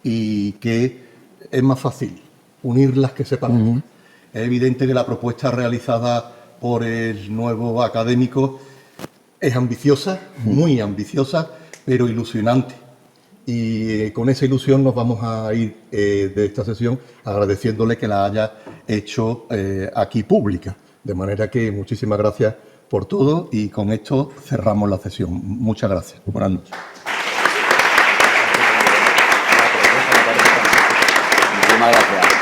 Speaker 2: y que es más fácil unirlas que separarlas. Es evidente que la propuesta realizada por el nuevo académico es ambiciosa, muy ambiciosa, pero ilusionante. Y con esa ilusión nos vamos a ir de esta sesión agradeciéndole que la haya hecho aquí pública. De manera que muchísimas gracias por todo y con esto cerramos la sesión. Muchas gracias. Buenas noches.
Speaker 1: Muchísimas gracias.